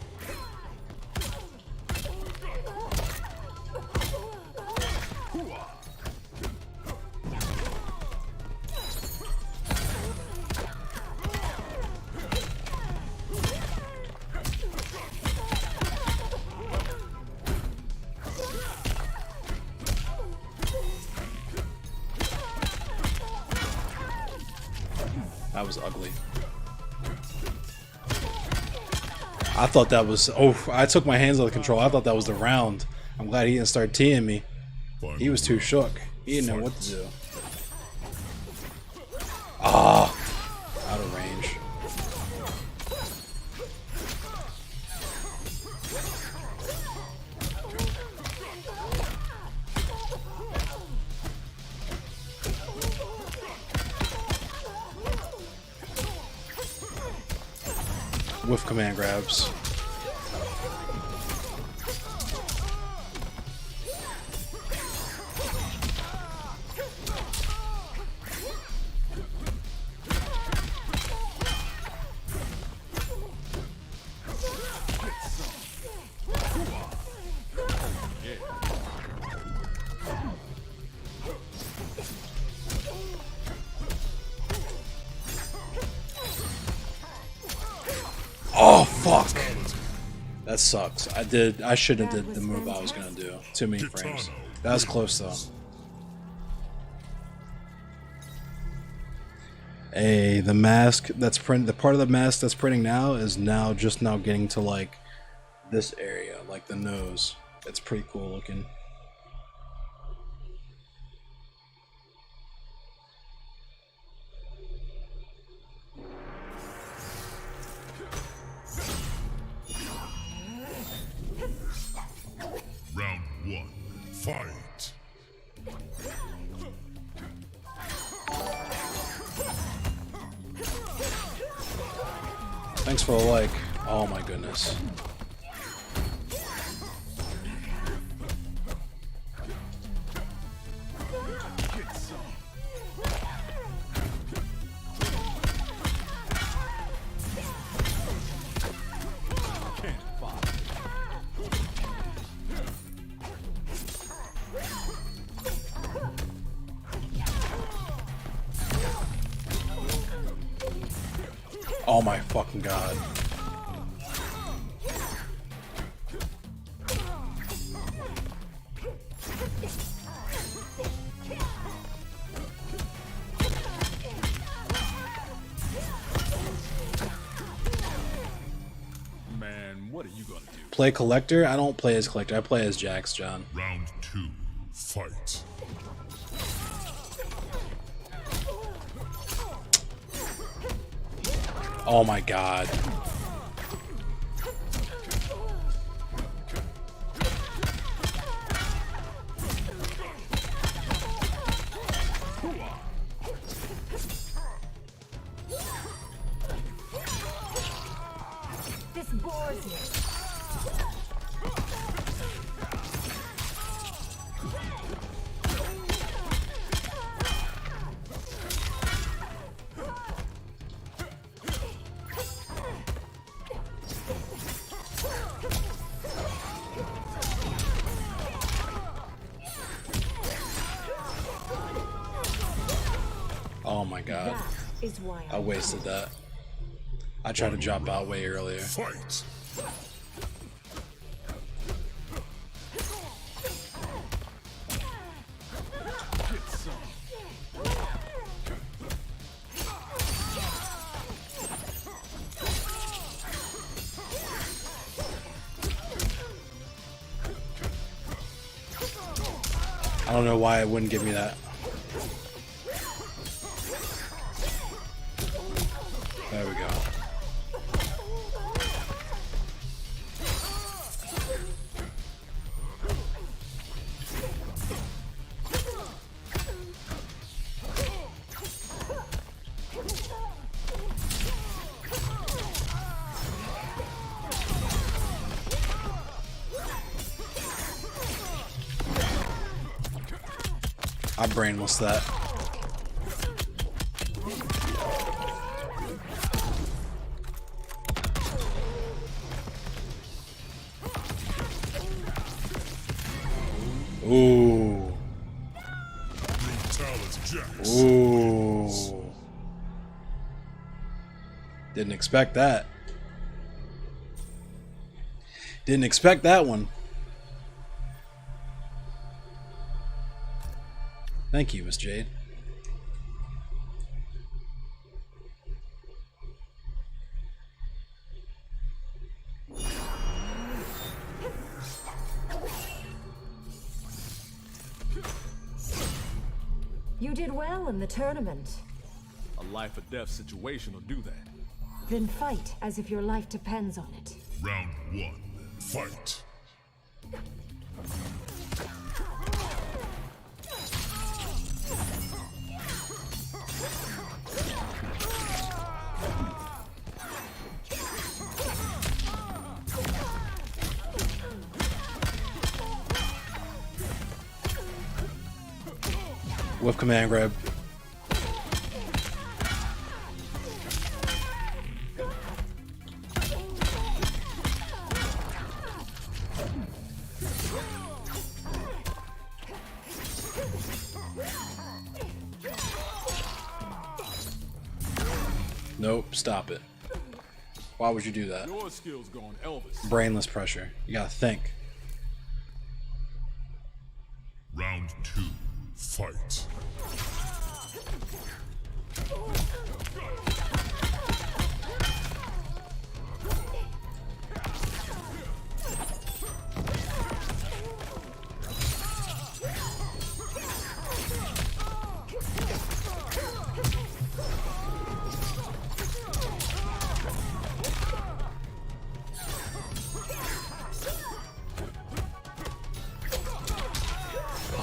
That was ugly. I thought that was... Oh, I took my hands out of control. I thought that was the round. I'm glad he didn't start teeing me. He was too shook. He didn't know what to do. Ah! Out of range. With command grabs. Oh fuck! That sucks. I shouldn't have did the move I was gonna do. Too many frames. That was close though. Hey, the mask that's print, the part of the mask that's printing now is now just now getting to like this area, like the nose. It's pretty cool looking. Round 1. Fight. Thanks for the like. Oh my goodness. Oh my fucking god. Man, what are you gonna do? Play collector? I don't play as collector. I play as Jax, John. Round 2. Fight. Oh my god. This bores me. Oh my god. That is why I wasted that. I tried to drop out way earlier. Fight. I don't know why it wouldn't give me that. There we go. I brainless that. Didn't expect that. Didn't expect that one. Thank you, Miss Jade. You did well in the tournament. A life or death situation will do that. Then fight as if your life depends on it. Round 1. Fight. With command grab. Nope, stop it. Why would you do that? Your skills going Elvis. Brainless pressure. You gotta think. Round 2. Fight.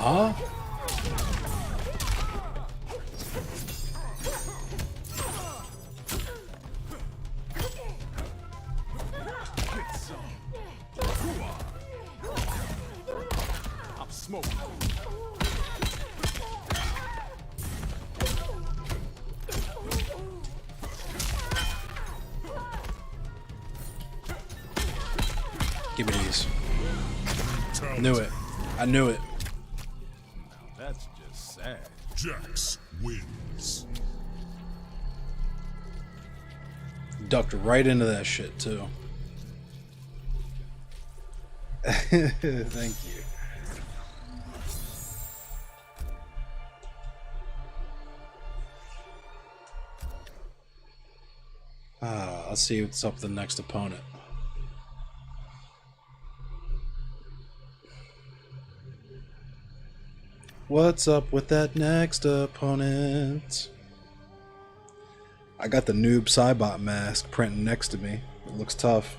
Huh? I'm smoking. Give me these. Knew it. I knew it. That's just sad. Jax wins. Ducked right into that shit too. Thank you. Let's see what's up with the next opponent. What's up with that next opponent? I got the noob Cybot mask printing next to me. It looks tough.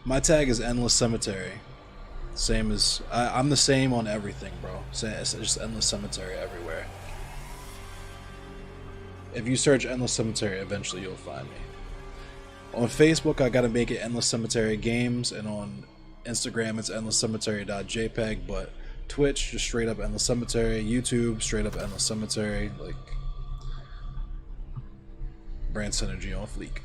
My tag is Endless Cemetery. Same as... I'm the same on everything, bro. It's just Endless Cemetery everywhere. If you search Endless Cemetery, eventually you'll find me. On Facebook, I gotta make it Endless Cemetery Games, and on Instagram, it's endlesscemetery.jpg, but Twitch, just straight up Endless Cemetery. YouTube, straight up Endless Cemetery. Like, brand synergy on fleek.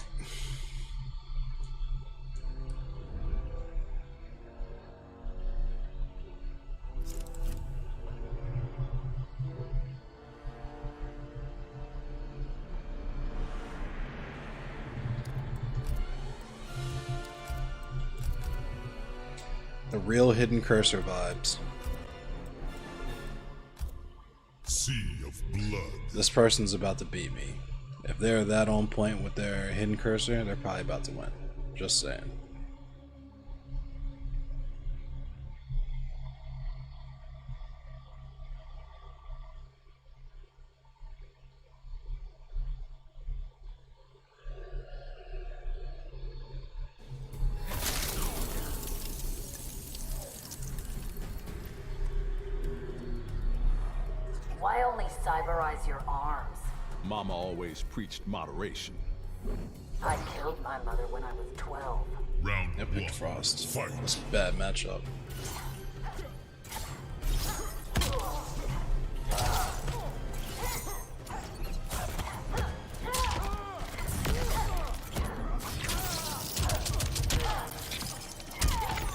The real Hidden Cursor vibes. Sea of blood. This person's about to beat me. If they're that on point with their Hidden Cursor, they're probably about to win. Just saying. Why only cyberize your arms? Mama always preached moderation. I killed my mother when I was 12. Round I 1. picked Frost. Fight. It's a bad matchup.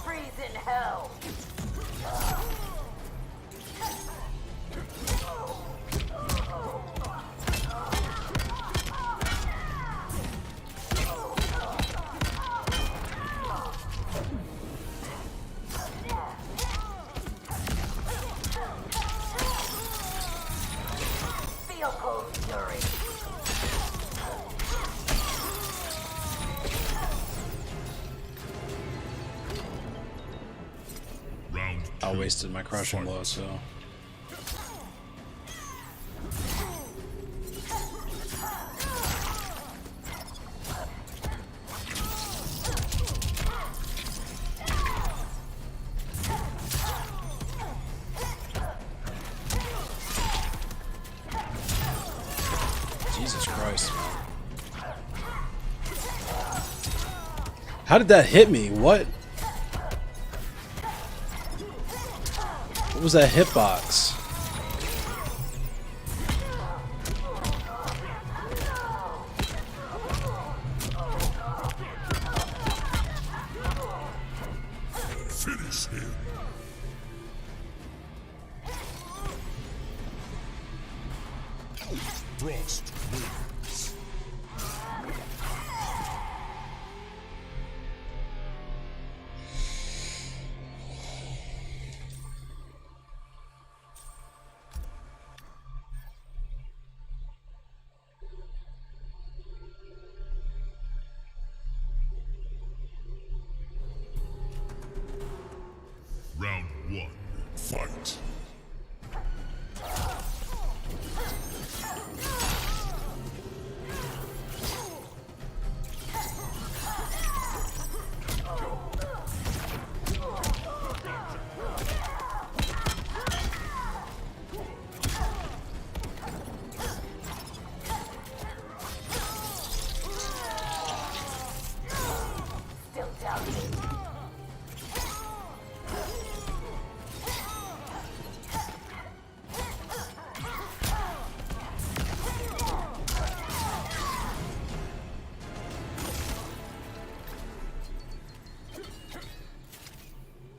Freeze in hell! I wasted my crushing blow, so. Jesus Christ. How did that hit me? What? What was that hitbox? Finish him. Frost wins. Round 1. Fight. Still doubting.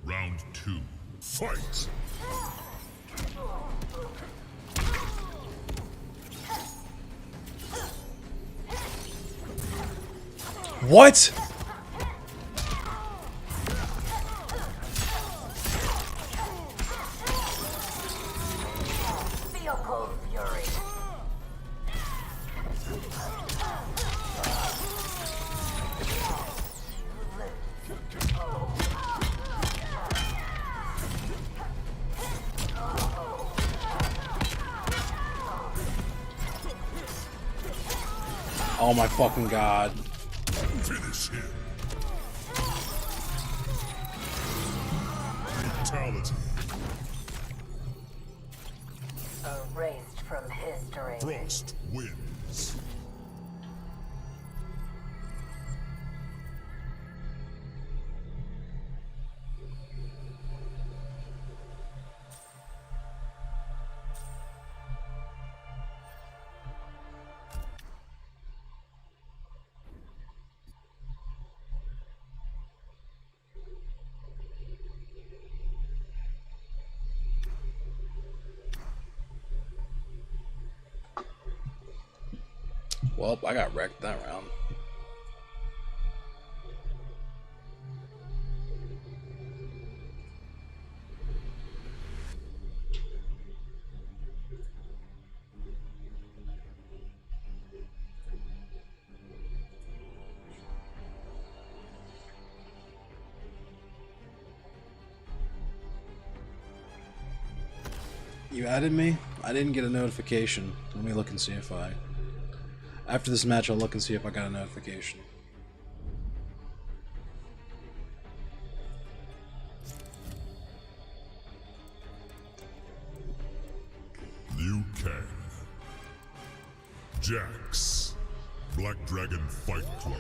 Round 2. Fight. What? Feel cold fury. Oh my fucking god. Finish him. Brutality. Erased from history. Frost wins. Well, I got wrecked that round. You added me? I didn't get a notification. Let me look and see if I... After this match, I'll look and see if I got a notification. Liu Kang. Jax. Black Dragon Fight Club.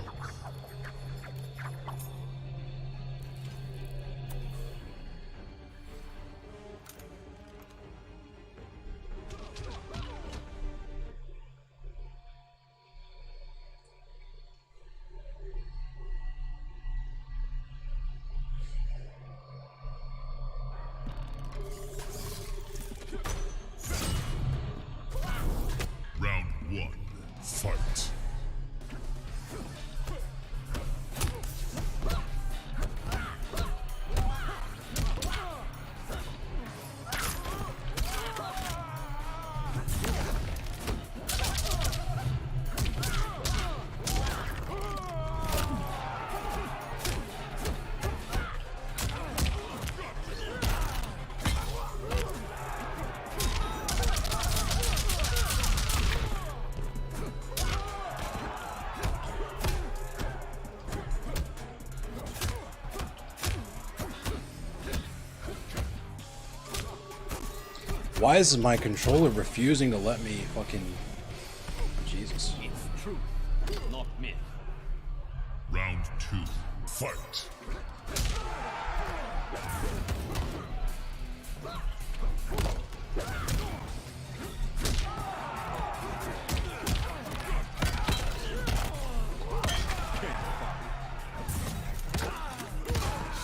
Round 1. Fight. Why is my controller refusing to let me fucking... Jesus. It's truth, not myth. Round 2. Fight.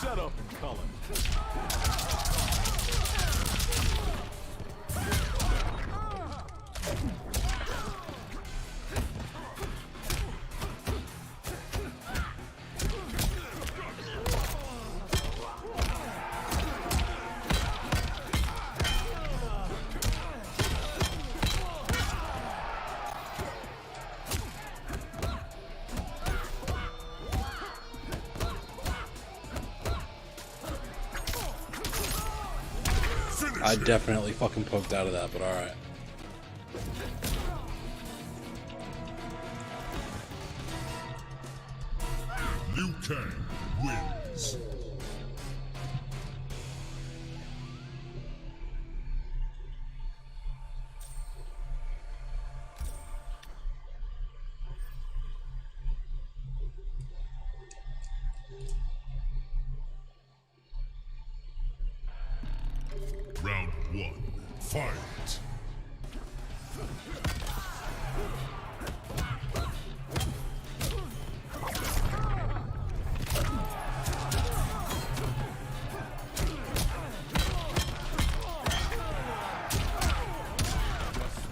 Shut up and color. I definitely fucking poked out of that, but alright. Liu Kang wins. Round 1. Fight.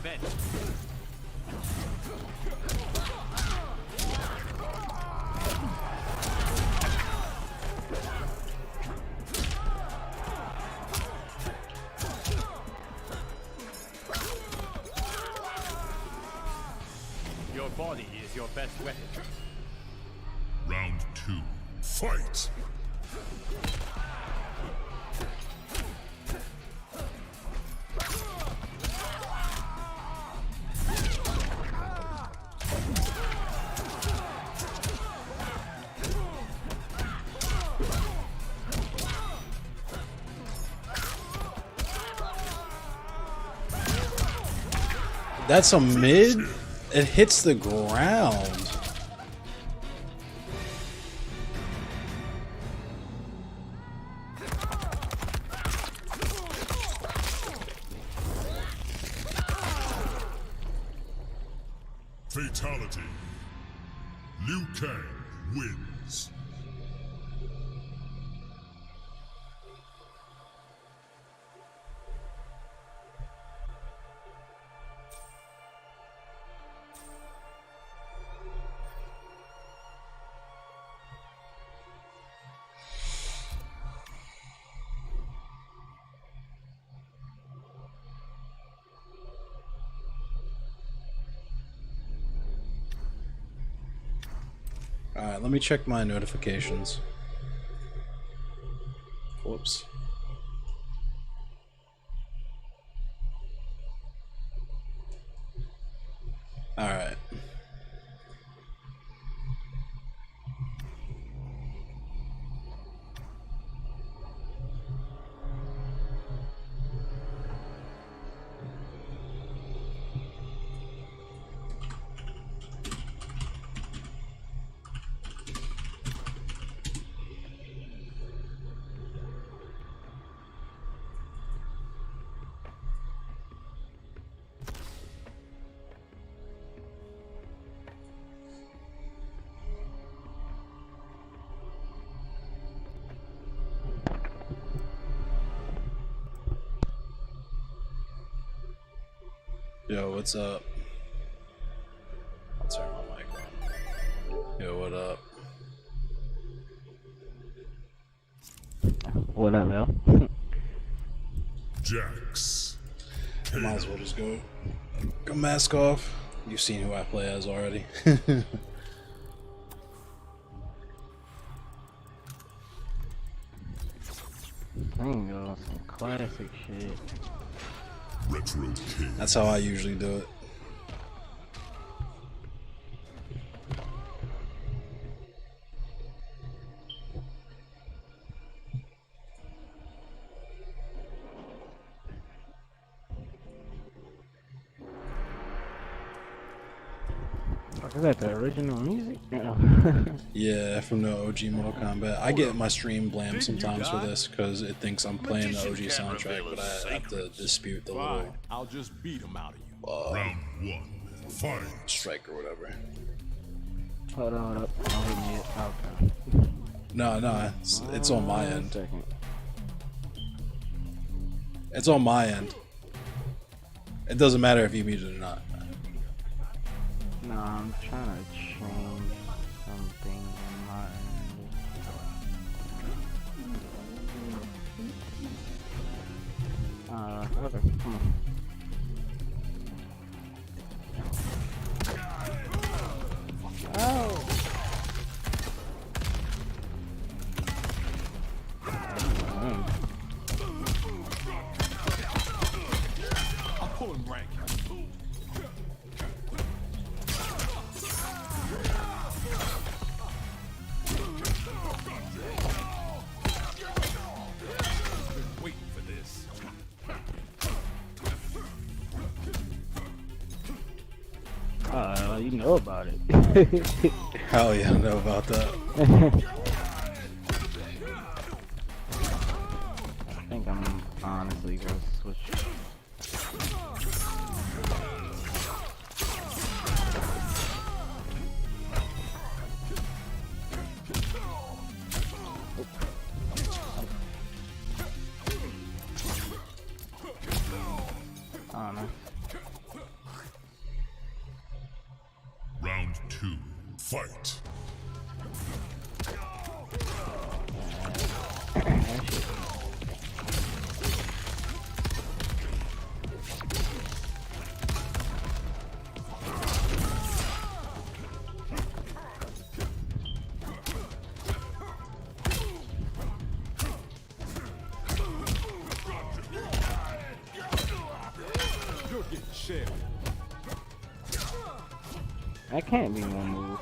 Spent. Your body is your best weapon. Round 2. Fight. That's a mid? It hits the ground. Fatality. Liu Kang wins. Alright, let me check my notifications. Whoops. Alright. Yo, what's up? I'll turn my mic on. Yo, what up? What up, Mel? Jax. Might as well just go mask off. You've seen who I play as already. Bingo, some classic shit. Retro King. That's how I usually do it. Is that the original music? Yeah, from the OG Mortal Kombat. I get my stream blamed sometimes for this because it thinks I'm playing the OG soundtrack, but I have to dispute the Fine, little I'll just beat him out of you. Round one. Fight. strike or whatever. Hold up. Don't hit me yet. Okay. No, it's on my 1 end. second. It's on my end. It doesn't matter if you mute it or not. No, I'm trying to change something on my end. Okay, come on. Oh! I'm pulling rank. Been waiting for this. You know about it. Hell yeah, I know about that. I think I'm honestly gonna switch. I don't know. Round two. Fight. You're getting shelled. That can't be one move.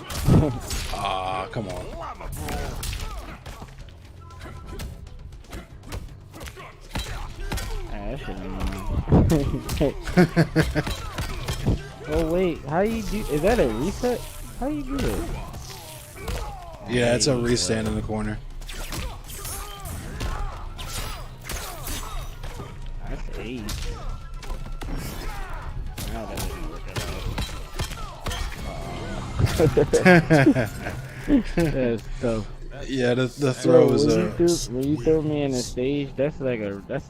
Ah, come on. That shouldn't be Oh wait, how you do? Is that a reset? How you do it? Yeah, it's a restand in the corner. That's 8. Now that didn't work at all. That's tough. Yeah, the throw was when you throw me in the stage, that's like that's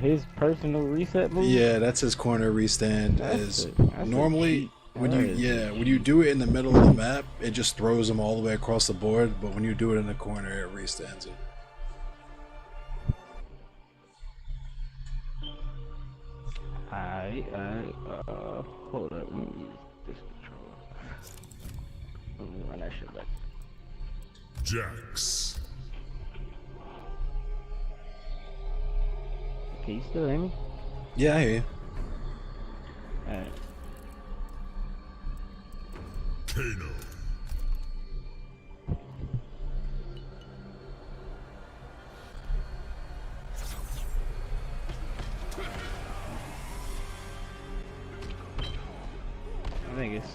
his personal reset move. yeah, that's his corner restand. That's Is a normally cheat. when That you is- when you do it in the middle of the map, it just throws him all the way across the board. But when you do it in the corner, it restands him. Alright, hold up, let me use this controller. Let me run that shit back. Jax. Can you still hear me? Yeah, I hear you. Alright. Kano. I think it's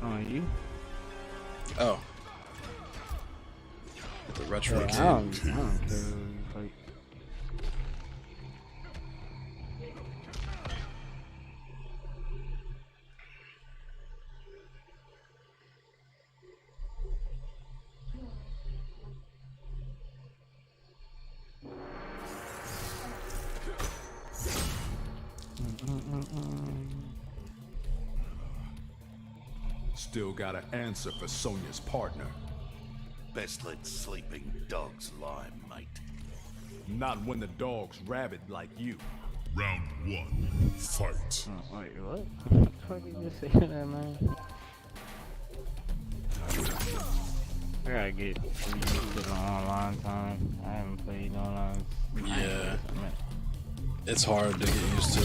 on you. Oh, the retro I kid. don't care what you fight. Still got an answer for Sonya's partner. Best let sleeping dogs lie, mate. Not when the dog's rabid like you. Round one. Fight. Oh, wait, what? What the fuck you just saying that, man? I gotta get used to the online time. I haven't played online. Yeah, it's hard to get used to.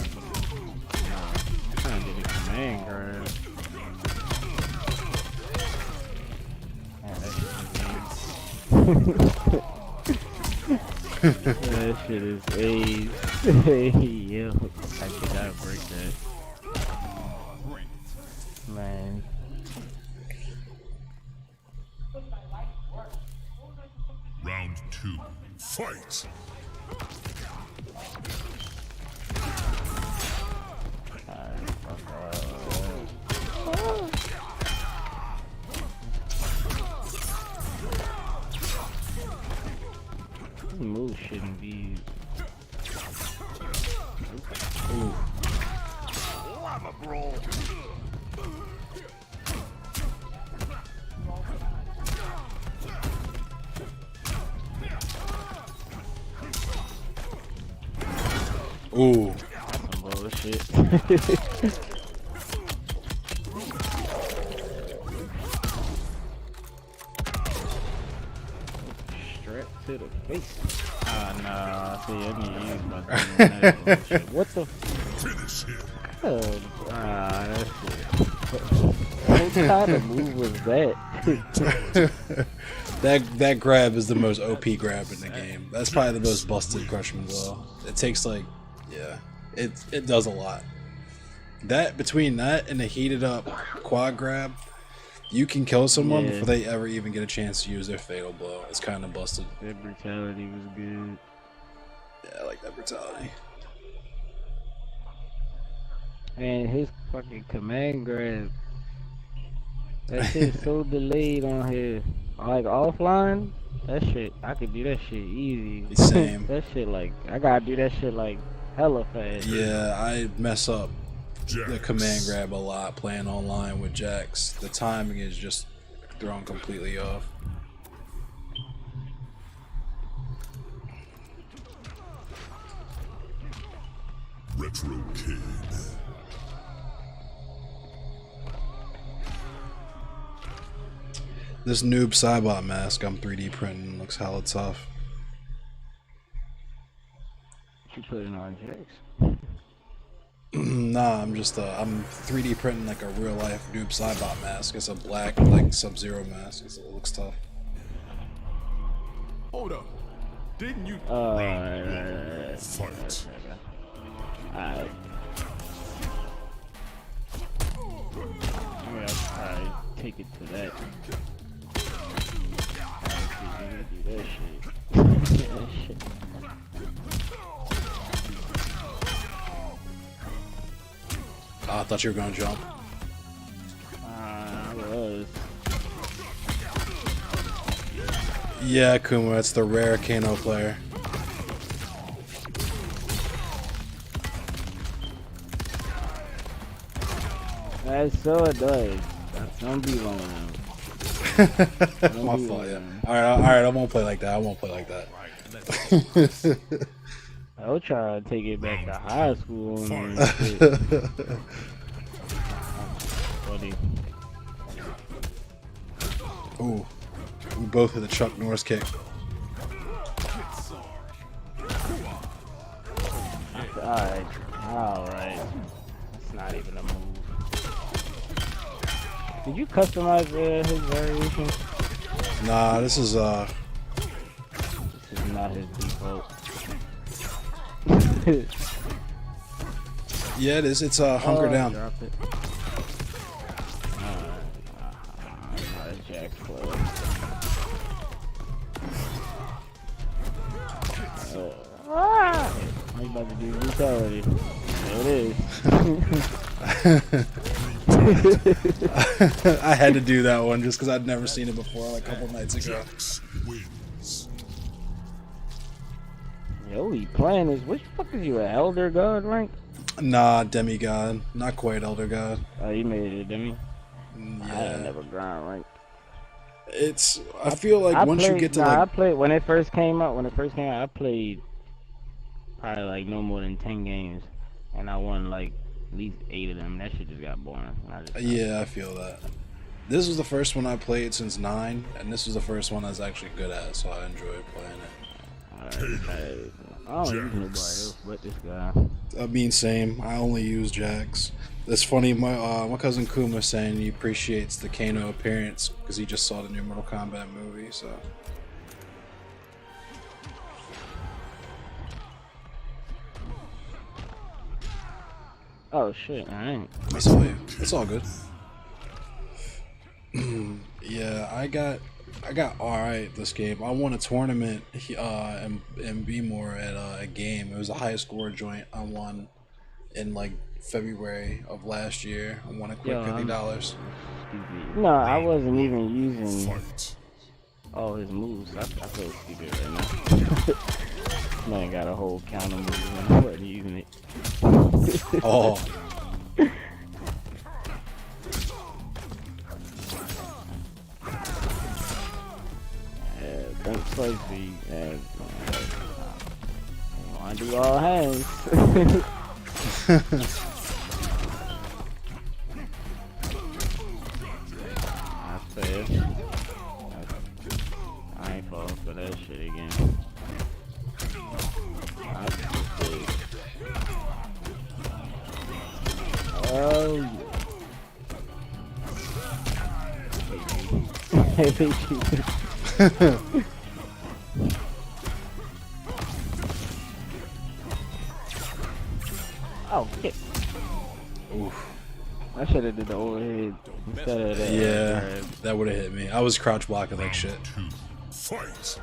I'm trying to get a command grab. That shit is ace. Yo, I cannot break that. Man. Round 2. Fight! This move shouldn't be. Lava brawl. Ooh. Some bullshit. Straight to the face. Ah, nah. See, I need to use my thing on that bullshit. What the? Finish him. That shit. What kind of move was that? That grab is the most OP grab in the game. That's probably the most busted crushing blow. It takes like, yeah, it does a lot. That between that and the heated up quad grab, you can kill someone Yeah. before they ever even get a chance to use their fatal blow. It's kind of busted. That brutality was good. Yeah, I like that brutality. And his fucking command grab. That shit's so delayed on here. Like offline, that shit, I could do that shit easy. Same. That shit like, I gotta do that shit like hella fast. Yeah, I mess up the Jax. command grab a lot playing online with Jax. The timing is just thrown completely off. Retro Kid. This noob Cybot mask I'm 3D printing looks hella tough. You put it on Jax. Nah, I'm 3D printing like a real life noob Cybot mask. It's a black like Sub-Zero mask. It looks tough. Hold up. Didn't you? Fight. Alright. Alright, take it to that. Do that shit. That shit. Oh, I thought you were gonna jump. I was. Yeah, Kuma, it's the rare Kano player. That's so annoying. Don't be long now. My fault, yeah. Alright, I won't play like that. I won't play like that. I'll try to take it back to high school and shit. Funny. Ooh. We both hit the Chuck Norris kick. Alright. That's not even a move. Did you customize his variation? Nah, this is This is not his default. yeah, it is. It's hunker down. Drop it. Jack Club. I'm about to do brutality. There it is. I had to do that one just because I'd never seen it before, like a couple nights ago. Jax wins. Yo, he playing this. Which fuck is you, an Elder God rank? Nah, demigod, not quite elder god. Oh, you made it, didn't you? I Yeah, ain't never grind rank. it's. I feel like once you get to I like, played when it first came out. I played probably like no more than 10 games, and I won like at least 8 of them. That shit just got boring. yeah, I feel that. This was the first one I played since 9, and this was the first one I was actually good at, so I enjoyed playing it. I don't use nobody else but this guy. I mean, same. I only use Jax. It's funny. My cousin Kuma saying he appreciates the Kano appearance because he just saw the new Mortal Kombat movie. So Oh shit, I ain't. I saw you. It's all good. Yeah, I got alright this game. I won a tournament in B-more at a game. It was a high score joint I won in like February of last year. I won a quick $50. No, I wasn't even using Fight. all his moves. I feel stupid right now. Man got a whole counter move and I wasn't using it. Oh. Thanks, Spicy. I do all hands. I said, I ain't falling for that shit again. Oh, oh shit. Oof. I should have did the overhead instead of that. Yeah, that would have hit me. I was crouch blocking like shit. Fight.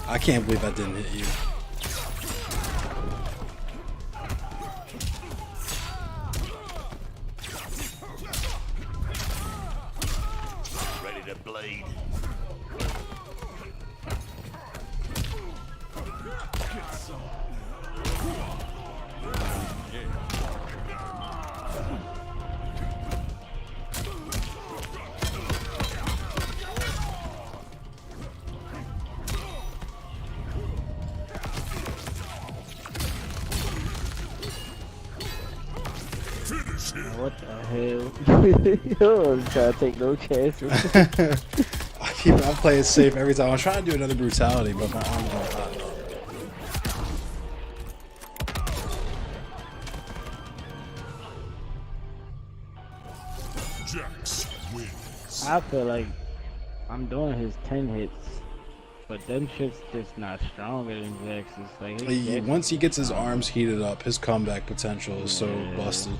I can't believe I didn't hit you. Ready to bleed. Finish him. What the hell? I wasn't trying to take no chances. I'm playing safe every time. I'm trying to do another brutality, but my arms aren't hot enough. Jax wins. I feel like I'm doing his 10 hits, but them shit's just not stronger than Jax's. Like, his Jax Once he gets his arms heated up, his comeback potential is so busted.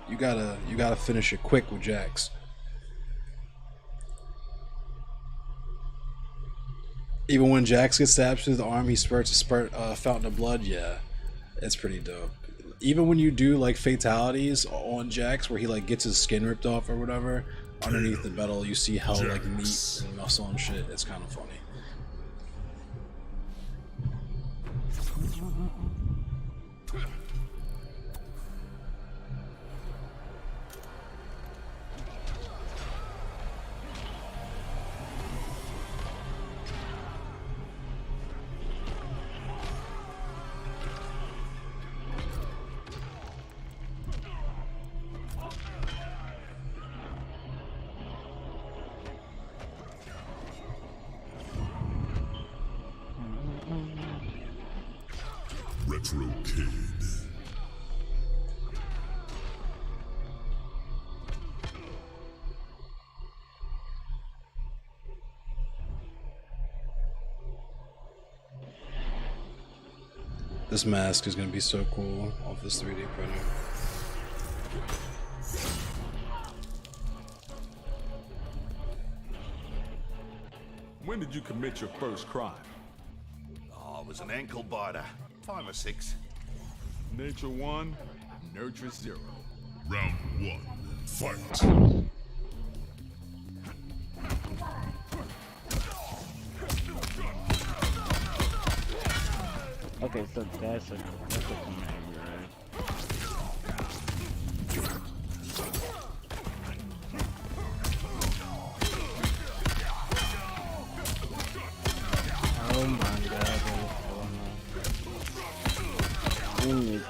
You gotta finish it quick with Jax. Even when Jax gets stabbed through the arm, he spurts a fountain of blood. Yeah, it's pretty dope. Even when you do like fatalities on Jax, where he like gets his skin ripped off or whatever, underneath the metal, you see hell like meat and muscle and shit. It's kind of funny. Retro Kid. This mask is gonna be so cool off this 3D printer. When did you commit your first crime? Oh, I was an ankle biter. 5 or 6. Nature 1, nurture 0. Round 1. Fight. Okay, so that's a command, right? Oh my god, you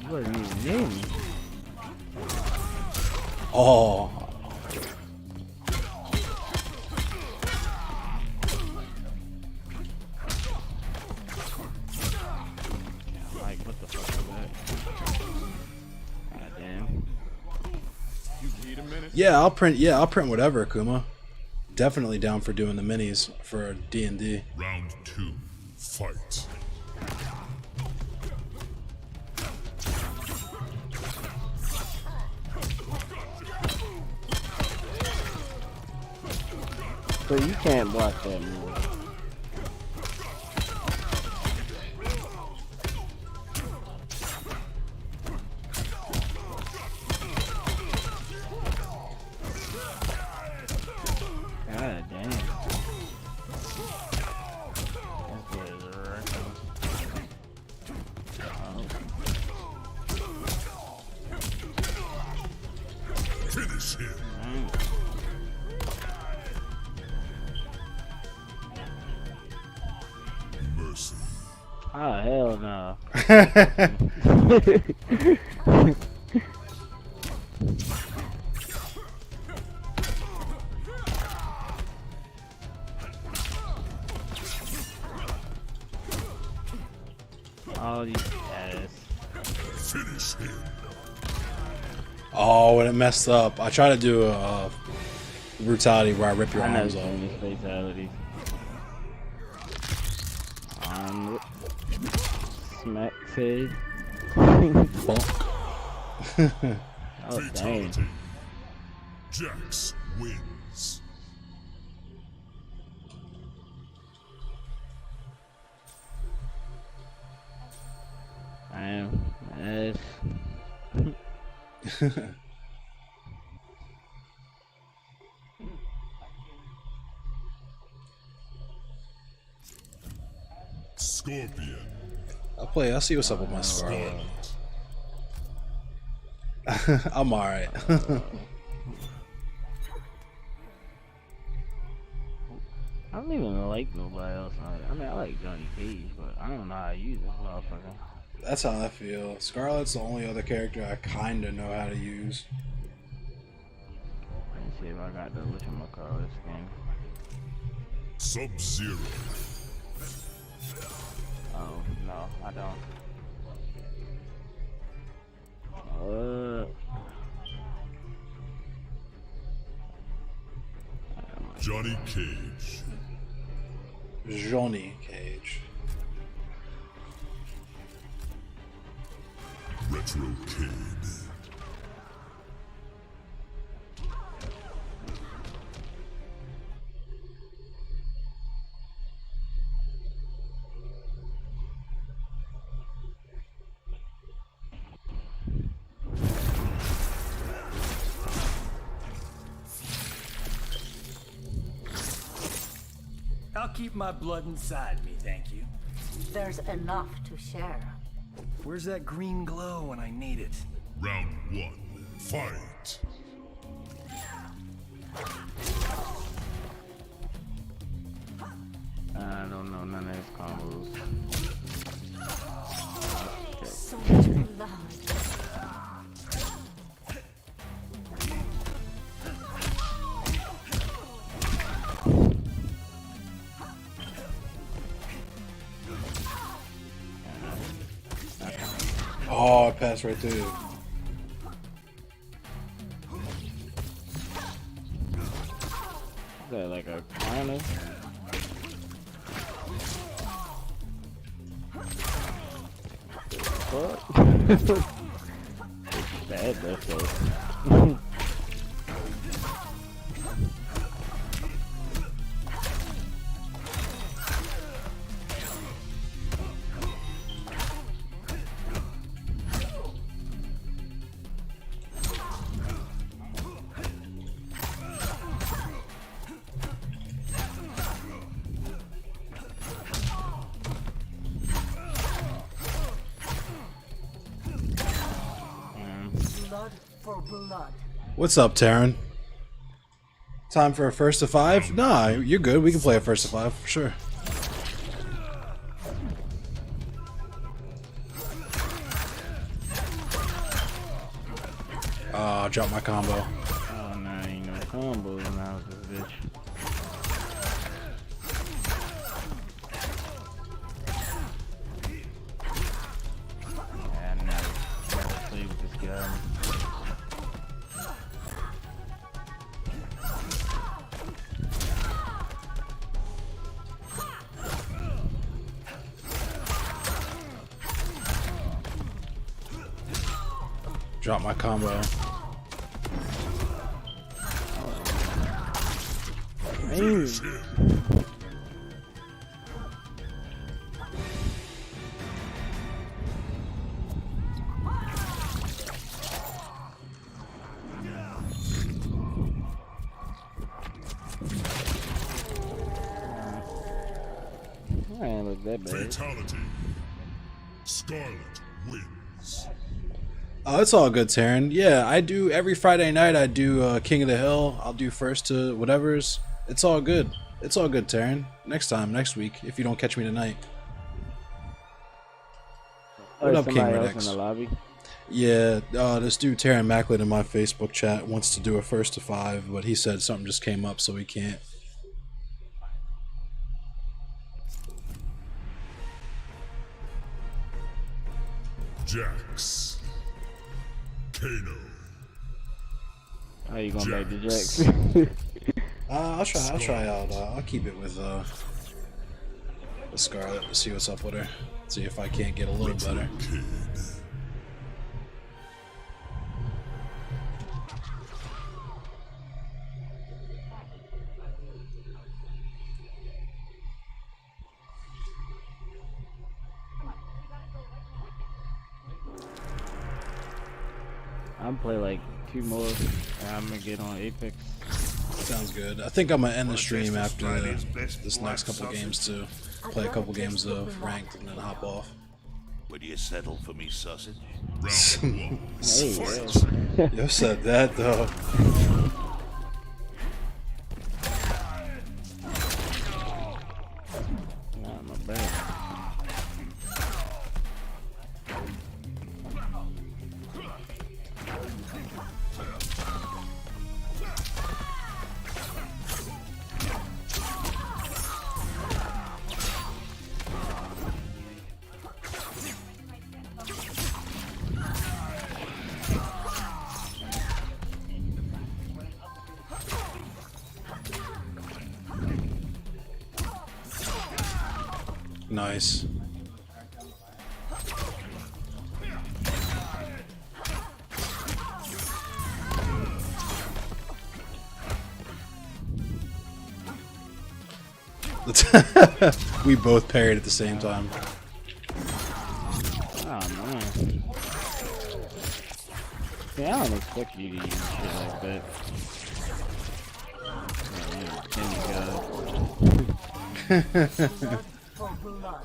wasn't even in me. Oh, Like, what the fuck is that? Goddamn. You need a minute? yeah, I'll print. Yeah, I'll print whatever, Akuma. definitely down for doing the minis for D&D. Round 2. Fight. So you can't block that move. God damn. That's good, right? Finish him. Mercy. Oh, hell no. Oh, you ass. Finish him. Oh, and it messed up. I tried to do a brutality where I rip your I never arms off. seen this fatality. Smack Ted. Oh, dang. Fatality. Jax wins. Damn. Ass. Scorpion. I'll see what's up with my Scarlet. I'm alright. I don't even like nobody else on it. I mean, I like Johnny Cage, but I don't know how to use this motherfucker. That's how I feel. Scarlet's the only other character I kinda know how to use. Let me see if I got the whatchamacallit skin. Sub-Zero. Oh, no, I don't. Johnny Cage. Johnny Cage. Retro Kid. I'll keep my blood inside me, thank you. There's enough to share. Where's that green glow when I need it? Round 1. Fight. I don't know none of his combos. So much blood. Oh, I passed right through. Is that like a climber? What? Bad, that's so. Blood for blood. What's up, Taryn? Time for a first to 5? Nah, you're good. We can play a first to 5 for sure. Oh, I dropped my combo. Oh, nah, ain't no combos now with this bitch. Yeah, I never play with this guy. Drop my combo. I ain't look that bad. Fatality. Scarlet wins. Oh, it's all good, Taryn. Yeah, I do every Friday night. I do King of the Hill. I'll do first to whatever's. It's all good. It's all good, Taryn. Next time, next week, if you don't catch me tonight. What up, King Somebody else Redex? in the lobby? Yeah, this dude Taryn Macklin in my Facebook chat wants to do a first to 5, but he said something just came up, so he can't. Jax. Kano. How you going back to Jax? I'll try out. I'll keep it with Scarlet to see what's up with her. See if I can't get a little better. Kid. I'm play like 2 more, and I'm gonna get on Apex. Sounds good. I think I'm gonna end the stream after this next couple of games to play a couple games of ranked and then hop off. Would you settle for me, sausage? Round 1. Hey, You said that though. nah, my bad. Nice. We both parried at the same time. Oh man. Yeah, I don't expect you to use shit like that. For blood.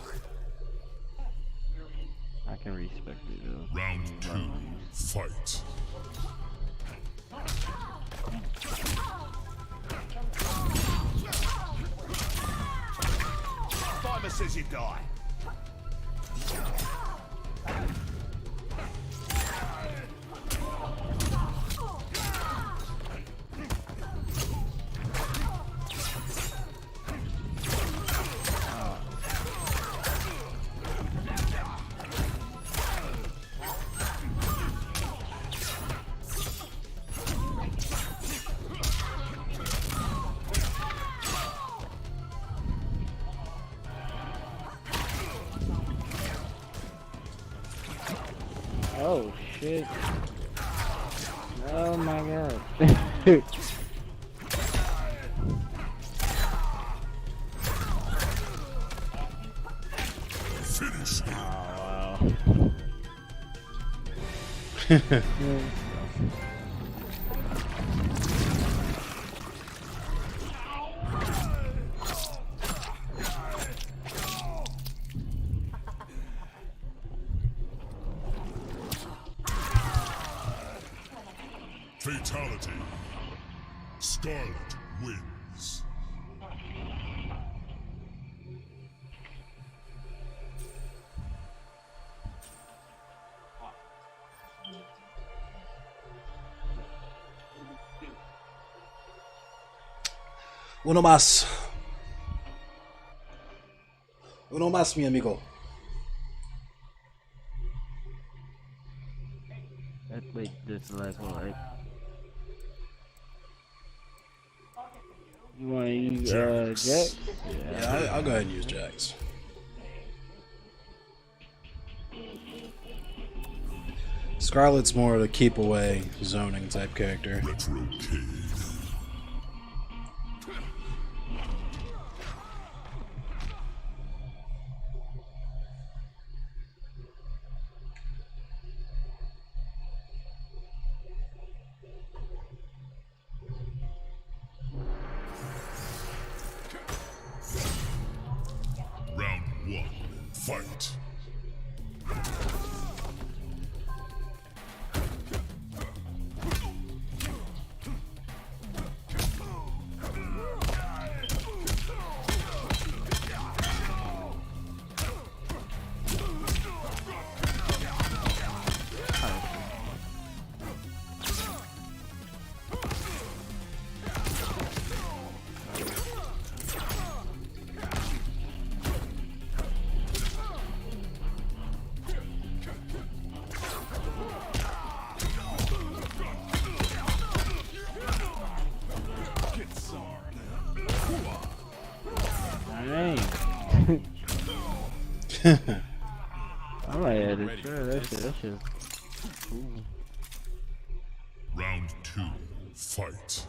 I can respect it though. Round 2. Fight. Timer says you die. Oh shit. Oh my god. Finish him. Oh wow. Fatality. Scarlet wins. Uno más. Uno más, mi amigo. Wait, this is the last one, right? You wanna use Jax? Yeah, I'll go ahead and use Jax. Scarlet's more of a keep away zoning type character. Retro Cave. Round 1. Fight. Dang. I might have to try that shit. That shit. Ooh. Round 2. Fight.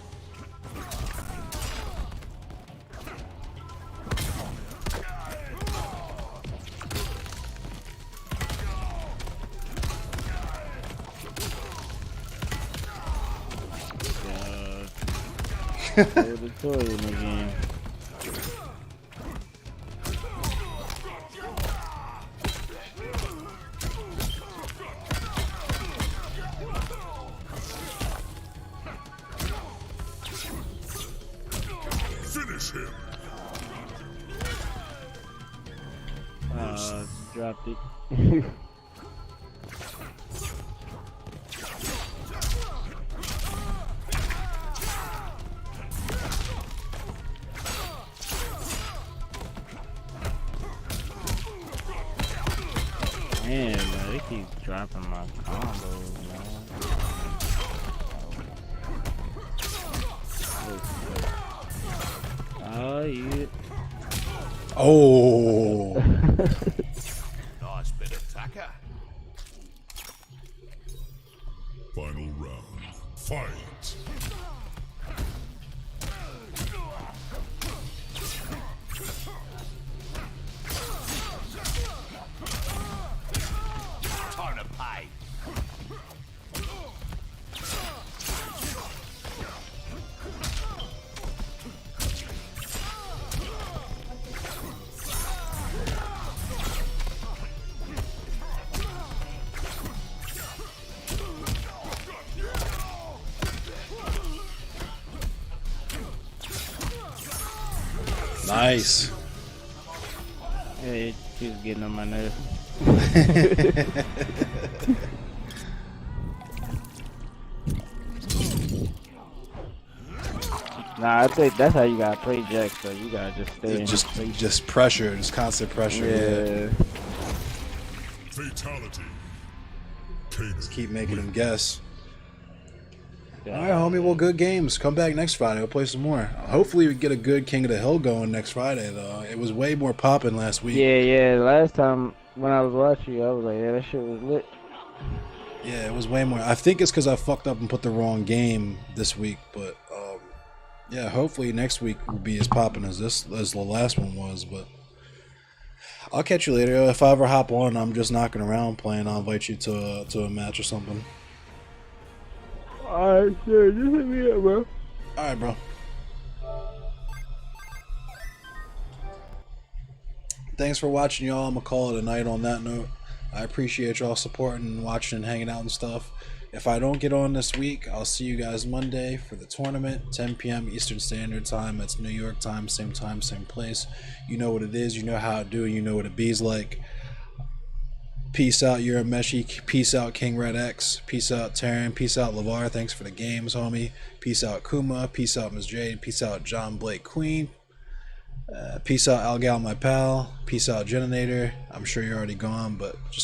Hold the toy in the game. Finish him. Dropped it. Man, bro, they keep dropping my combos, man. Oh, yeah. Oh, Nice bit of tacker. Final round. Fight. Time to pay. nice. Yeah, it keeps getting on my nerves. Nah, I think that's how you gotta play Jack, so you gotta just stay in Just pressure, just constant pressure. Yeah. Yeah. Fatality. Kano. Keep making him guess. Yeah. All right, homie. Well, good games. Come back next Friday. We'll play some more. Hopefully, we get a good King of the Hill going next Friday. Though it was way more popping last week. Yeah. Last time when I was watching you, I was like, yeah, that shit was lit. Yeah, it was way more. I think it's because I fucked up and put the wrong game this week. But yeah, hopefully next week will be as popping as the last one was. But I'll catch you later. If I ever hop on, I'm just knocking around playing. I'll invite you to a match or something. Alright, sure. Just hit me up, bro. All right, bro. Thanks for watching, y'all. I'm gonna call it a night on that note. I appreciate y'all supporting and watching and hanging out and stuff. If I don't get on this week, I'll see you guys Monday for the tournament, 10 p.m. Eastern Standard Time. That's New York time, same place. You know what it is. You know how to do it. You know what it be's like. Peace out, Urameshi. Peace out, King Red X. Peace out, Taryn. Peace out, LeVar. Thanks for the games, homie. Peace out, Kuma. Peace out, Ms. Jade. Peace out, John Blake Queen. Peace out, Algal, my pal. Peace out, Generator. I'm sure you're already gone, but just